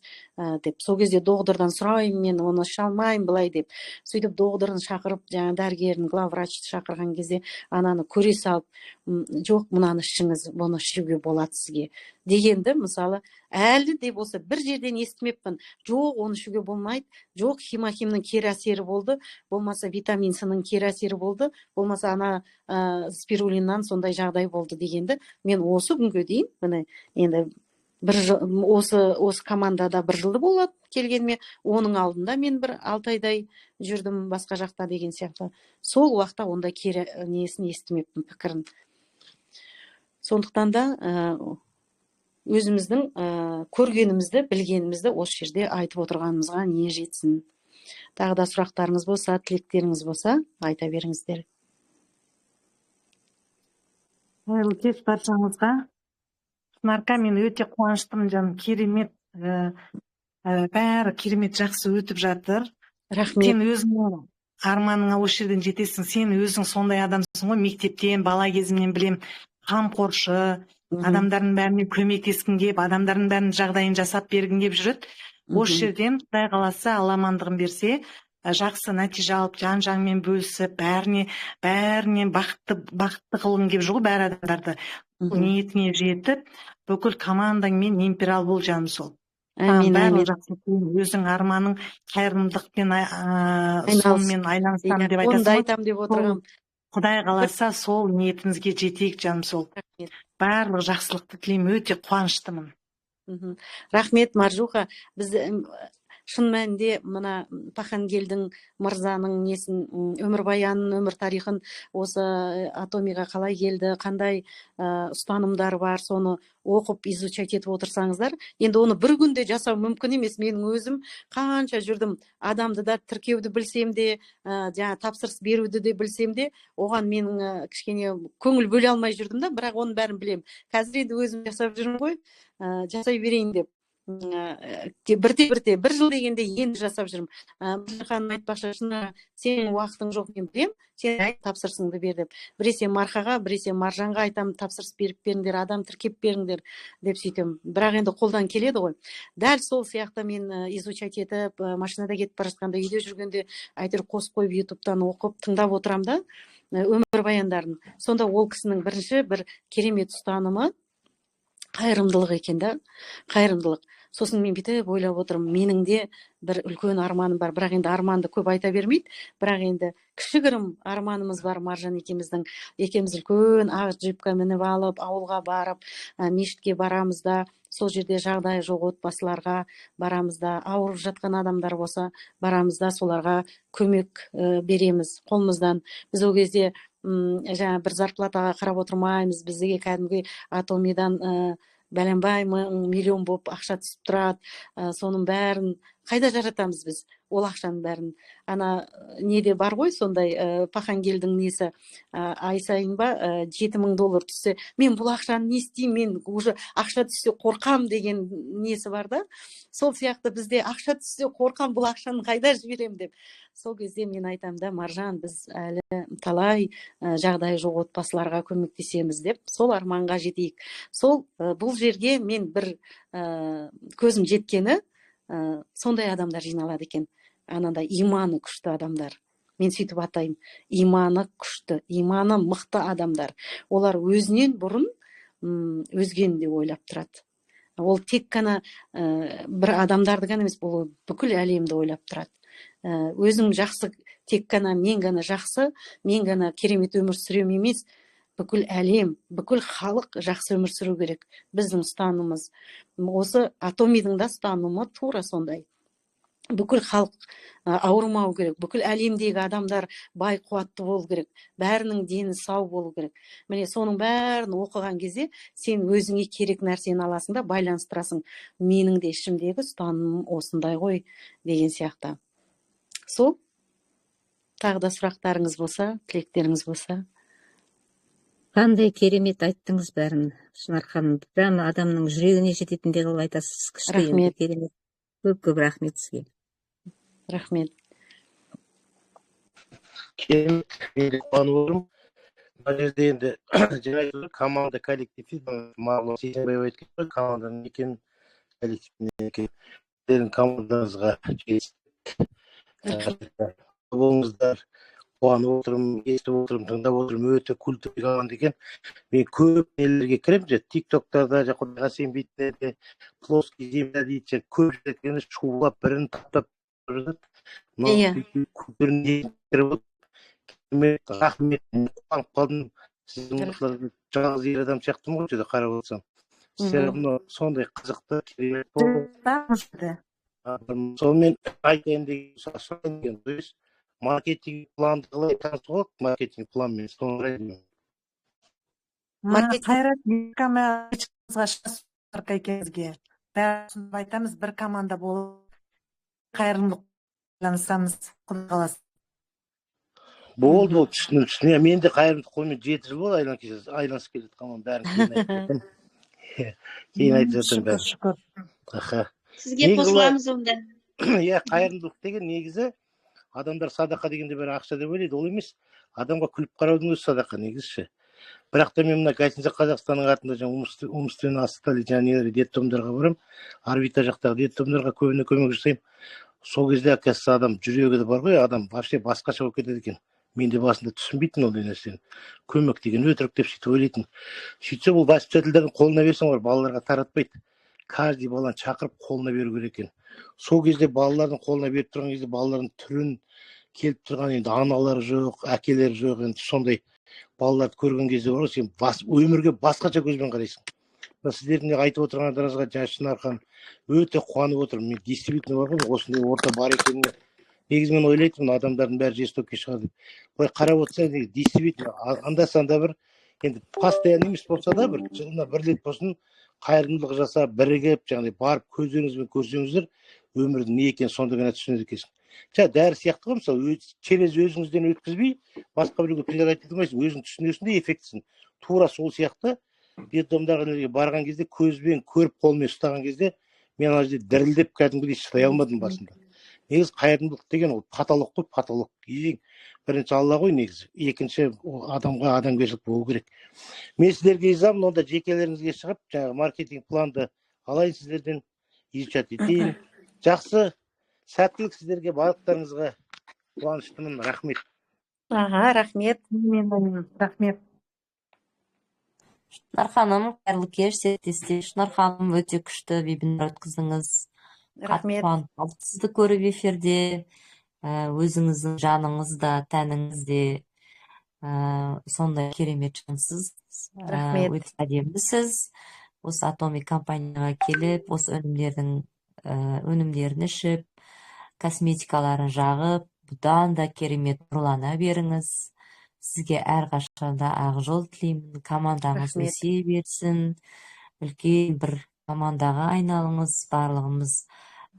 деп. Сол кезде доғдырдан сұраймын, мен оны іше алмаймын былай деп. Сөйтіп доғдырын шақырып, жаңағы дәрігерін, главврачты шақырған кезде ананы көре салып, жоқ, мынаны ішіңіз, бұны ішуге болады сізге дегенді, мысалы, әлі де болса бір жерден естімеппін. Жоқ, оны ішуге болмайды. Жоқ, химохимнің кері әсері болды, болмаса витамин С-ның кері әсері болды, болмаса ана спирулиннан сондай жағдай болды дегенді. Мен осы күнге дейін, міне, енді осы командада бір жылды болады келгеніме, оның алдында мен бір 6 айдай жүрдім басқа жақта деген сияқты. Сол уақытта ондай кері несін естімеппін, пікірін. Сондықтан да өзіміздің көргенімізді, білгенімізді осы жерде айтып отырғанымызға не жетсін. Тағы да сұрақтарыңыз болса, тілектеріңіз болса, айта беріңіздер. Қайырлы кеш баршаңызға. Шынарка, мен өте қуаныштымын жаным, керемет, бәрі керемет жақсы өтіп жатыр. Рахмет. Сен өзіңнің арманыңа осы жерден жетесің. Сен өзің сондай адамсың ғой, мектептен, бала кезімнен білем, қамқоршы, адамдардың бәріне көмектескің кеп, адамдардың бәрінің жағдайын жасап бергің кеп жүреді. Осы жерден Құдай қаласа, Алла амандығын берсе, жақсы нәтиже алып, жан-жағымен бөлісіп, бәрінен бақытты қылғың кеп жүр ғой, бәрі адамдарды. Ниетіне жетіп, бүкіл командаңмен немпирал бол жаным сол. Әмин, әмин. Өзің арманың қайырымдылықпен сонымен айланысамын деп Онда айтасың. айтам деп отырғам. Құдай қаласа сол ниетімізге жетейік жаным сол. Барлық жақсылықты тілеймін, өте қуаныштымын. Рахмет, Маржуха. Біз шын мәнінде мына Пахангелдің мырзаның несін, өмірбаянын, өмір тарихын, осы Атомиға қалай келді, қандай ұстанымдар бар, соны оқып изучать етіп отырсаңыздар, енді оны бір күнде жасау мүмкін емес. Менің өзім қанша жүрдім, адамды да тіркеуді білсем де, жаңа тапсырыс беруді де білсем де, оған менің кішкене көңіл бөле алмай жүрдім да, бірақ оның бәрін білем. Қазір енді өзім жасап жүрмін ғой, жасай берейін деп. Бірте-бірте, бір жыл дегенде енді жасап жүрмін. Ханым айтпақшы, шын сенің уақытың жоқ, мен білем, сен тапсырысыңды бер деп. Біресе Мархаға, біресе Маржанға айтам, тапсырыс беріп беріңдер, адам тіркеп беріңдер деп сөйтем. Бірақ енді қолдан келеді ғой. Дәл сол сияқты мен изучать етіп, машинада кетіп бара жатқанда, үйде жүргенде әйтеуір қосып қойып, ютубтан оқып, тыңдап отырам да, өмір баяндарын. Сонда ол кісінің бірінші бір керемет ұстанымы қайырымдылық екен да, қайырымдылық. Сосын мен бүйтіп ойлап отырмын, менің де бір үлкен арманым бар, бірақ енді арманды көп айта бермейді, бірақ енді кішігірім арманымыз бар. Маржан екеуміз үлкен ақ джипка мініп алып, ауылға барып, мешітке барамыз да, сол жерде жағдайы жоқ отбасыларға барамыз да, ауырып жатқан адамдар болса, барамыз да, соларға көмек береміз қолымыздан. Біз ол кезде жаңа бір зарплатаға қарап отырмаймыз, бізге кәдімгі Атомидан бәленбай миллион болып ақша түсіп тұрады. Соның бәрін қайда жаратамыз біз? Ол ақшаның бәрін. Ана неде бар ғой, сондай Пахангелдің несі, ай сайын ба $7,000 түссе, мен бұл ақшаны не істеймін, мен уже ақша түссе қорқам деген несі бар да. Сол сияқты бізде ақша түссе қорқам, бұл ақшаны қайда жіберем деп. Сол кезде мен айтам да, Маржан, біз әлі талай жағдайы жоқ отбасыларға көмектесеміз деп, сол арманға жетейік. Сол бұл жерге мен бір көзім жеткені, сондай адамдар жиналады екен. Анандай иманы күшті адамдар. Мен сөйтіп атайын. Иманы күшті, иманы мықты адамдар. Олар өзінен бұрын өзгені де ойлап тұрады. Ол тек қана бір адамдарды ғана емес, бұл бүкіл әлемді ойлап тұрады. Өзің жақсы, тек қана мен ғана жақсы, мен ғана керемет өмір сүрем емес, бүкіл әлем, бүкіл халық жақсы өмір сүру керек. Біздің ұстанымыз. Осы Атомидің да ұстанымы тура сондай. Бүкіл халық ауырмау керек, бүкіл әлемдегі адамдар бай қуатты болу керек, бәрінің дені сау болу керек. Міне соның бәрін оқыған кезде сен өзіңе керек нәрсені аласың да байланыстырасың. Менің де ішімдегі ұстанымым осындай ғой деген сияқты. Сол, тағы да сұрақтарыңыз болса, тілектеріңіз болса. Қандай керемет айттыңыз бәрін, Шынар ханым. Прямо адамның жүрегіне жететіндей қылып айтасыз. Күшті енді, керемет. Көп рахмет сізге. Рахмет. Керемет, мен де қуанып отырмын. Мына жерде енді жаңа команда, коллектив, Мағлұм Сейсенбаев айтқан команданың екен, коллективінің екен. Командаңызға болыңыздар. Қуанып отырмын, естіп отырмын, тыңдап отырмын, өте культурный команда екен. Мен көп нелерге кіремін, тиктоктарда, Құдайға сенбейтіндерде, плоский земля дейді, көп жерден шулап, бірін таптап жатады. Рахмет, қуанып қалдым. Сіздің жалғыз ер адам сияқтымын ғой, қарап отырсам. Сіздер сондай қызықты, керемет болды. Сонымен айтайын деген сөз, маркетинг планды қалай танысуға, маркетинг планмен соны айтайын. Қайрат, екеумізге бәрін айтамыз, бір команда болып қайырымдылық байланысамыз, құдай қаласа. Болды, ол түсініксің. Мен де қайырымдылық қолмен 7 жыл болды айланысып келе жатқанмын, бәрін кейін айтып жатырмын. Кейін айтып жатырмын бәрін. Шүкір. Аха. Сізге Негізі қосыламыз онда. иә, қайырымдылық деген негізі адамдар садақа дегенде бәрі ақша деп ойлайды, ол емес. Адамға күліп қараудың өзі садақа негізі. Бірақ та мен мына гостиница Қазақстанның артында жаңа умственно отстали жаңа детдомдарға барамын. Орбита жақтағы детдомдарға көбіне көмек жасаймын. Сол кезде оказывается адам жүрегі бар ғой, адам вообще басқаша болып кетеді екен. Мен де басында түсінбейтін ондай нәрсені. Көмек деген өтірік деп сөйтіп ойлайтын. Сөйтсе бұл воспитательдердің қолына берсең олар балаларға таратпайды. Каждый баланы шақырып қолына беру керек екен. Сол кезде балалардың қолына беріп тұрған кезде балалардың түрін келіп тұрған енді аналары жоқ, әкелері жоқ, енді сондай балаларды көрген кезде бар ғой, сен өмірге басқаша көзбен қарайсың. Сіздердің айтып отырғандарыңызға Шынархан өте қуанып отырмын. Мен действительно бар ғой, осындай орта бар екеніне. Негізі мен ойлайтынмын, адамдардың бәрі жестокке шығады деп. Былай қарап отырсаң, действительно анда-санда бір енді постоянно емес болса да бір жылына бір рет болсын қайырымдылық жасап, бірігіп, жаңағыдай барып көздеріңізбен көрсеңіздер, өмірдің не екенін сонда ғана түсінеді екенсің. Дәрі сияқты ғой, мысалы, через өзіңізден өткізбей, басқа біреуге придать ете алмайсың, өзің түсінесің де эффектісін. Тура сол сияқты детдомдарға барған кезде, көзбен көріп қолмен ұстаған кезде, мен ана жерде дірілдеп кәдімгідей шыдай алмадым басында. Негізі қайырымдылық деген ол потолок қой, потолок. Ең бірінші Алла ғой негізі, екінші адамға адамгершілік болу керек. Мен сіздерге ризамын, онда жекелеріңізге шығып, жаңағы маркетинг планды алайын сіздерден, изучать етейін. Жақсы, сәттілік сіздерге, барлықтарыңызға қуаныштымын, рахмет. Аға, рахмет. Рахмет. Шынар ханым, қайырлы кеш, серіктестер. Шынар ханым, өте күшті вебинар өткіздіңіз. Рахмет. Қуанып сізді көріп эфирде, өзіңіздің жаныңыз да, тәніңіз де сондай керемет жансыз. Рахмет. Өте әдемісіз. Осы Atomic компанияға келіп, осы өнімдерін ішіп, косметикаларын жағып, бұдан да керемет нұрлана беріңіз. Сізге әрқашанда ақ жол тілеймін. Командаңыз өсе берсін. Үлкен бір командаға айналыңыз. Барлығымыз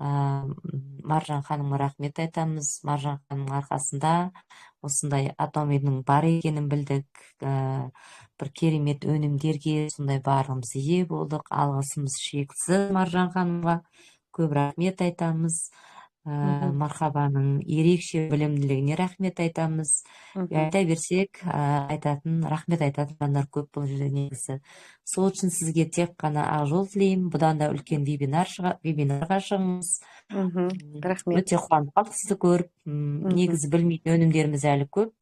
Маржан ханымға рахмет айтамыз. Маржан ханымның арқасында осындай Atomic-ның бар екенін білдік. Бір керемет өнімдерге сондай барлығымыз ие болдық. Алғысымыз шексіз Маржан ханымға. Көп рахмет айтамыз. Мархабаның ерекше білімділігіне рахмет айтамыз. Айта берсек, рахмет айтатын жандар көп бұл жерде негізі. Сол үшін сізге тек қана ақ жол тілеймін. Бұдан да үлкен вебинарға шығыңыз. Рахмет. Өте қуанып қалдық сізді көріп. Негізі білмейтін өнімдеріміз әлі көп.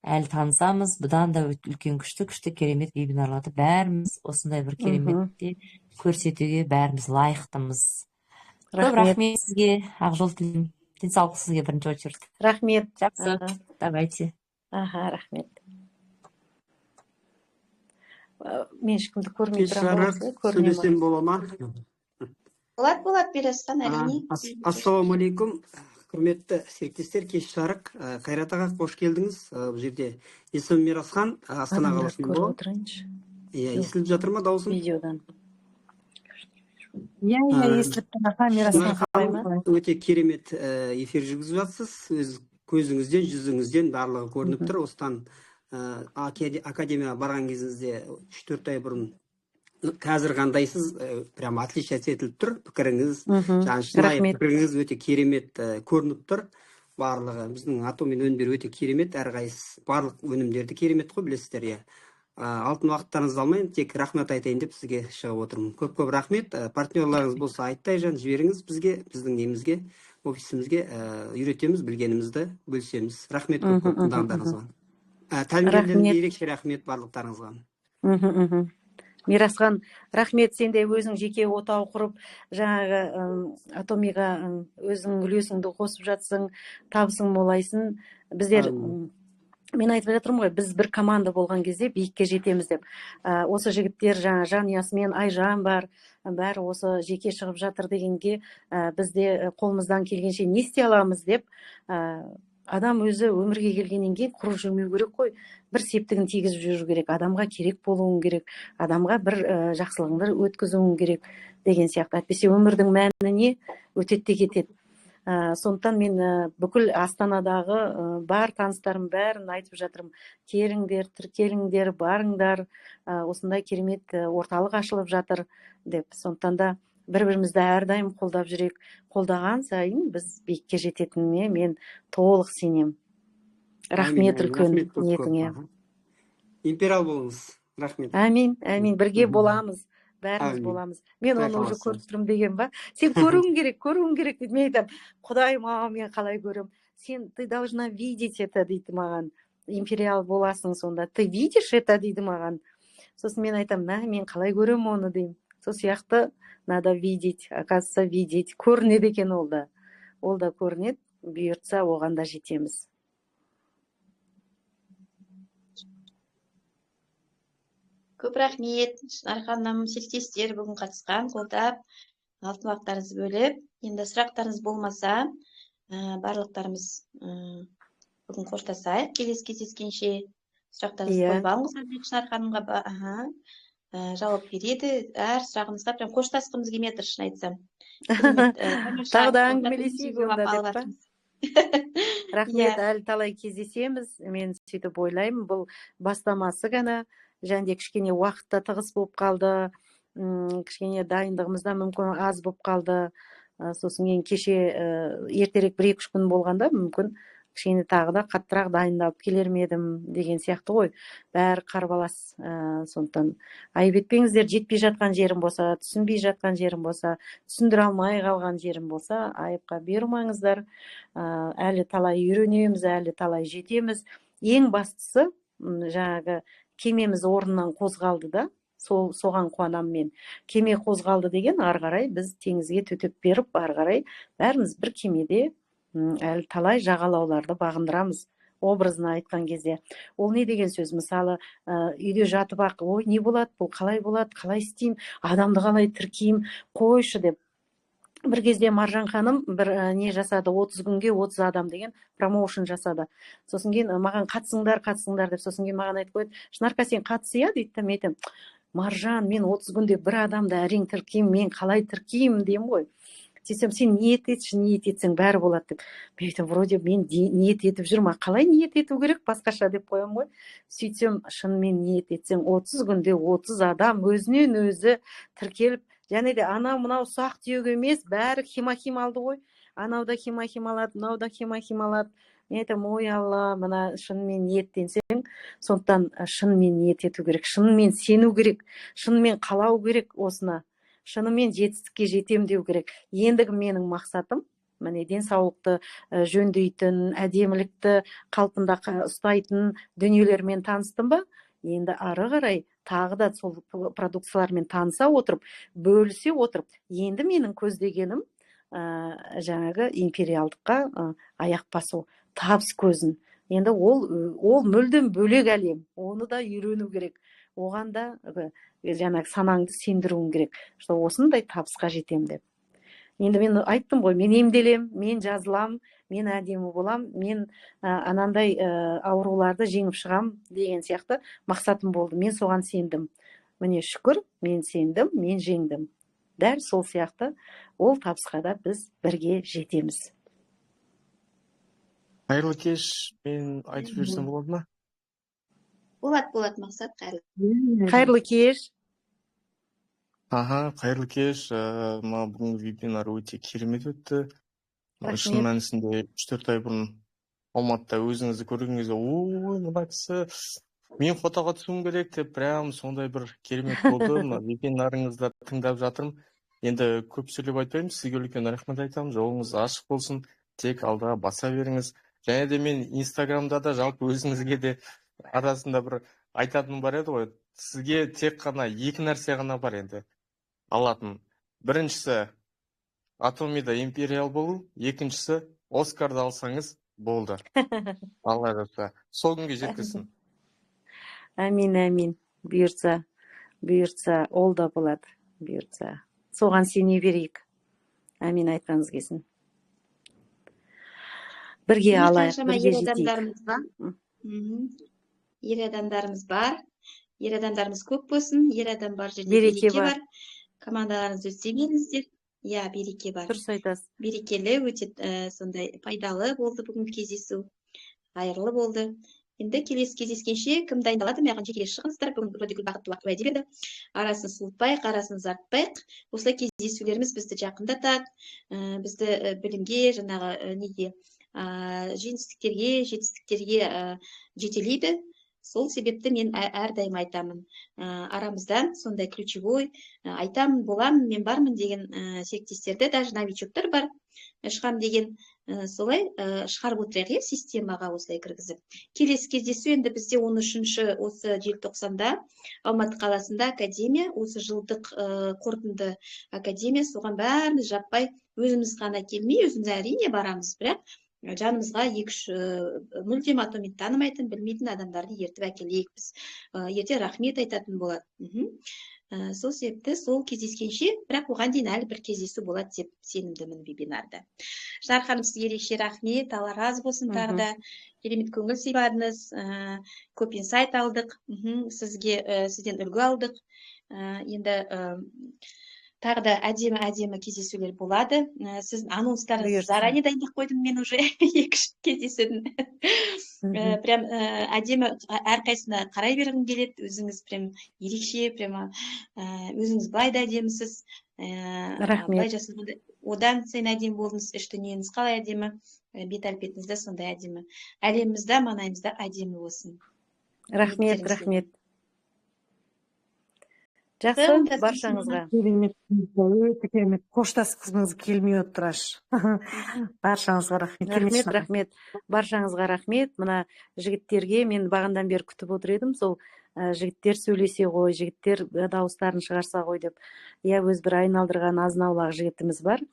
Әлі танысамыз. Бұдан да үлкен күшті керемет вебинарларды бәріміз осындай бір кереметте көрсетуге бәріміз лайықтымыз. Көп рахмет сізге, ақ жол тілеймін. Денсаулық сізге бірінші очередь. Рахмет. Жақсы, давайте. Аха, рахмет. Мен ешкімді көрмей тұрмын. Сөйлесем бола ма? Болады, бересін, әрине. Ассалаумағалейкум, құрметті серіктестер, кеш жарық. Қайрат аға, қош келдіңіз. Бұл жерде есімім Мирасхан, Астана қаласынан боламын. Естіліп жатыр ма дауысым? Видеодан. Естіліп тұрмын. Өте керемет эфир жүргізіп жатсыз. Өз көзіңізден, жүзіңізден барлығы көрініп тұр. Осыдан академияға барған кезіңізде 3-4 ай бұрын қазір қандайсыз, прям отлично етіліп тұр. Пікіріңіз, пікіріңіз өте керемет көрініп тұр. Барлығы біздің Atomic өнімдері өте керемет, әрқайсысы барлық өнімдерді керемет қой, білесіздер, иә. Алтын уақыттарыңызды алмайын, тек рахмет айтайын деп сізге шығып отырмын. Көп рахмет. Партнерларыңыз болса айттай жіберіңіз бізге, біздің немізге, офисімізге, үйретеміз, білгенімізді бөлісеміз. Рахмет көп тыңдағандарыңызға. Тәлімгерлерге ерекше рахмет барлықтарыңызға. Мирасхан, рахмет, сен де өзің жеке отау құрып, жаңағы Atomic-ға өзің үлесіңді қосып жатсың, табысың молайсын. Біздер мен айтып жатырмын ғой, біз бір команда болған кезде биікке жетеміз деп. Осы жігіттер жанұясымен, Айжан бар, бәрі осы жеке шығып жатыр дегенге, бізде қолымыздан келгенше не істей аламыз деп, адам өзі өмірге келгеннен кейін құрып жүрмеу керек қой. Бір септігін тигізіп жүру керек, адамға керек болуың керек, адамға бір жақсылығыңды өткізуің керек деген сияқты. Әйтпесе өмірдің мәні не? Өтеді де кетеді. Сондықтан мен бүкіл Астанадағы бар таныстарым бәрін айтып жатырмын. Келіңдер, тіркеліңдер, барыңдар, осындай керемет орталық ашылып жатыр деп. Сондықтан да бір-бірімізді әрдайым қолдап жүрек. Қолдаған сайын біз биікке жететініне мен толық сенем. Рахмет үлкен ниетіңе. Империал болыңыз. Рахмет. Әмин, әмин. Бірге боламыз. Бәріміз боламыз. Мен оны уже көріп тұрмын деген ба? Сен көруің керек дейді. Мен айтамын, Құдайым, мен қалай көрем? Ты должна видеть это дейді маған. Империал боласың сонда. Ты видишь это дейді маған. Сосын мен айтамын, мен қалай көрем оны деймін. Сол сияқты надо видеть, оказывается, видеть. Көрінеді екен ол да. Ол да көрінеді. Бұйыртса оған да жетеміз. Көп рахмет, Шынар ханым, серіктестер бүгін қатысқан, қолдап, алтын уақыттарыңызды бөліп. Енді сұрақтарыңыз болмаса, барлықтарымыз бүгін қоштасайық. Келесі кездескенше сұрақтарыңызды қойып алыңыз, Шынар ханымға жауап береді. Әр сұрағымызға прям қоштасқымыз келмей тұр, шын айтсам. Тағы да әңгімелесейік онда деп па? Рахмет, әлі талай кездесеміз. Мен сөйтіп ойлаймын, бұл бастамасы ғана. Және де кішкене уақытта тығыз болып қалды, кішкене дайындығымызда мүмкін аз болып қалды. Сосын кейін кеше ертерек 1-2 күн болғанда мүмкін кішкене тағы да қаттырақ дайындалып келер ме едім деген сияқты ғой. Бәрі қарбалас. Сондықтан айып етпеңіздер, жетпей жатқан жерім болса, түсінбей жатқан жерім болса, түсіндіре алмай қалған жерім болса, айыпқа бермеңіздер. Әлі талай үйренеміз, әлі талай жетеміз. Ең бастысы жаңағы кемеміз орнынан қозғалды да, соған қуанам мен. Кеме қозғалды деген ары қарай біз теңізге төтеп беріп, ары қарай бәріміз бір кемеде әлі талай жағалауларды бағындырамыз. Образына айтқан кезде. Ол не деген сөз? Мысалы, үйде жатып ақ, ой, не болады, бұл қалай болады, қалай істеймін, адамды қалай тіркеймін, қойшы деп. Бір кезде Маржан ханым бір не жасады, 30 күнге 30 адам деген промоушен жасады. Сосын кейін маған қатысыңдар деп, сосын кейін маған айтып қойды, Шынарка, сен қатысыя дейді. Мен айтамын, Маржан, мен 30 күнде бір адамды әрең тіркеймін, мен қалай тіркеймін деймін ғой. Сөйтсем, сен ниет етсең бәрі болады деп. Мен айтамын, вроде мен ниет етіп жүрмін, қалай ниет ету керек басқаша деп қоямын ғой. Сөйтсем, шынымен ниет етсең 30 күнде 30 адам өзінен өзі тіркеліп, және де анау-мынау ұсақ түйек емес, бәрі химахим алды ғой. Анау да химахим алады, мынау да химахим алады. Мен айтамын, ой Алла, мына шынымен ниеттенсең, сондықтан шынымен ниет ету керек, шынымен сену керек, шынымен қалау керек осына, шынымен жетістікке жетем деу керек. Ендігі менің мақсатым, міне денсаулықты жөндейтін, әдемілікті қалпында ұстайтын дүниелермен таныстым ба? Енді ары қарай тағы да сол продукциялармен таныса отырып, бөлісе отырып, енді менің көздегенім жаңағы империалдыққа аяқ басу, табыс көзін. Енді ол мүлдем бөлек әлем. Оны да үйрену керек. Оған да жаңағы санаңды сендіруің керек. Что осындай табысқа жетем деп. Енді мен айттым ғой, мен емделем, мен жазылам, мен әдемі болам, мен анандай ауруларды жеңіп шығам деген сияқты мақсатым болды. Мен соған сендім. Міне шүкір, мен сендім, мен жеңдім. Дәл сол сияқты ол табысқа да біз бірге жетеміз. Қайырлы кеш, мен айтып жіберсем болады ма? Болады, Мақсат, Қайырлы кеш. Қайырлы кеш. Бүгінгі вебинар өте керемет өтті. Шын мәнісінде 3-4 ай бұрын Алматыда өзіңізді көрген кезде, ой, мына кісі, мен фотоға түсуім керек деп, прям сондай бір керемет болды. Вебинарыңызды тыңдап жатырмын. Енді көп сөйлеп айтпаймын, сізге үлкен рахмет айтамын. Жолыңыз ашық болсын, тек алға баса беріңіз. Және де мен Инстаграмда да жалпы өзіңізге де арасында бір айтатыным бар еді ғой. Сізге тек қана 2 нәрсе ғана бар енді алатын. Біріншісі Атомида империал болу, екіншісі Оскарды алсаңыз болды. Алла жазса. Сол күнге жеткізсін. Әмин. Бұйыртса, ол да болады. Бұйыртса. Соған сене берейік. Әмин, айтқаныңыз келсін. Бірге алайық, бірге жетейік. Ер адамдарымыз бар. Ер адамдарымыз көп болсын. Ер адам бар жерде береке бар. Командаларыңызды өте беріңіздер. иә, береке бар. Дұрыс айтасыз. Берекелі, өте сондай пайдалы болды бүгінгі кездесу. Қайырлы болды. Енді келесі кездескенше кім дайындалады, маған жеке шығыңыздар. Бүгін Рөдігүл бақытты уақыт уәде берді. Арасын суытпайық, арасын ұзартпайық. Осылай кездесулеріміз бізді жақындатады, бізді білімге, жаңағы неге, жетістіктерге жетелейді. Сол себепті мен әрдайым айтамын, арамызда сондай ключевой айтамын, боламын, мен бармын деген серіктестерді, даже новичоктар бар, шығам деген, солай шығарып отырайық, системаға осылай кіргізіп. Келесі кездесу енді бізде 13-ші осы желтоқсанда Алматы қаласында академия, осы жылдық қорытынды академия, соған бәріміз жаппай өзіміз ғана келмей, өзіміз әрине барамыз, бірақ жанымызға 2-3 мүлдем атомит танымайтын, білмейтін адамдарды ертіп әкелейік біз. Ерте рахмет айтатын болады. Сол себепті сол кездескенше, бірақ оған дейін әлі бір кездесу болады деп сенімдімін вебинарда. Шынар ханым, сізге ерекше рахмет, Алла разы болсын тағы да. Керемет көңіл сыйладыңыз, көп инсайт алдық, сізден үлгі алдық. Енді тағы да әдемі кездесулер болады. Сіздің анонстарыңызды заранее дайындап қойдым мен уже 2 кездесудің. Прям әдемі әрқайсысына қарай бергім келеді. Өзіңіз прям ерекше, прямо өзіңіз былай да әдемісіз. Рахмет. Одан сайын әдемі болдыңыз, іш дүниеңіз қалай әдемі, бет әлпетіңізде сондай әдемі. Әлемімізде, маңайымызда әдемі болсын. Рахмет. Жақсы, баршаңызға. Өте керемет. Қоштасқыңыз келмей отыр аш. Баршаңызға рахмет. Рахмет. Баршаңызға рахмет. Мына жігіттерге мен бағандан бері күтіп отыр едім, сол жігіттер сөйлесе ғой, жігіттер дауыстарын шығарса ғой деп. Өз бір айналдырған азын-аулақ жігітіміз бар.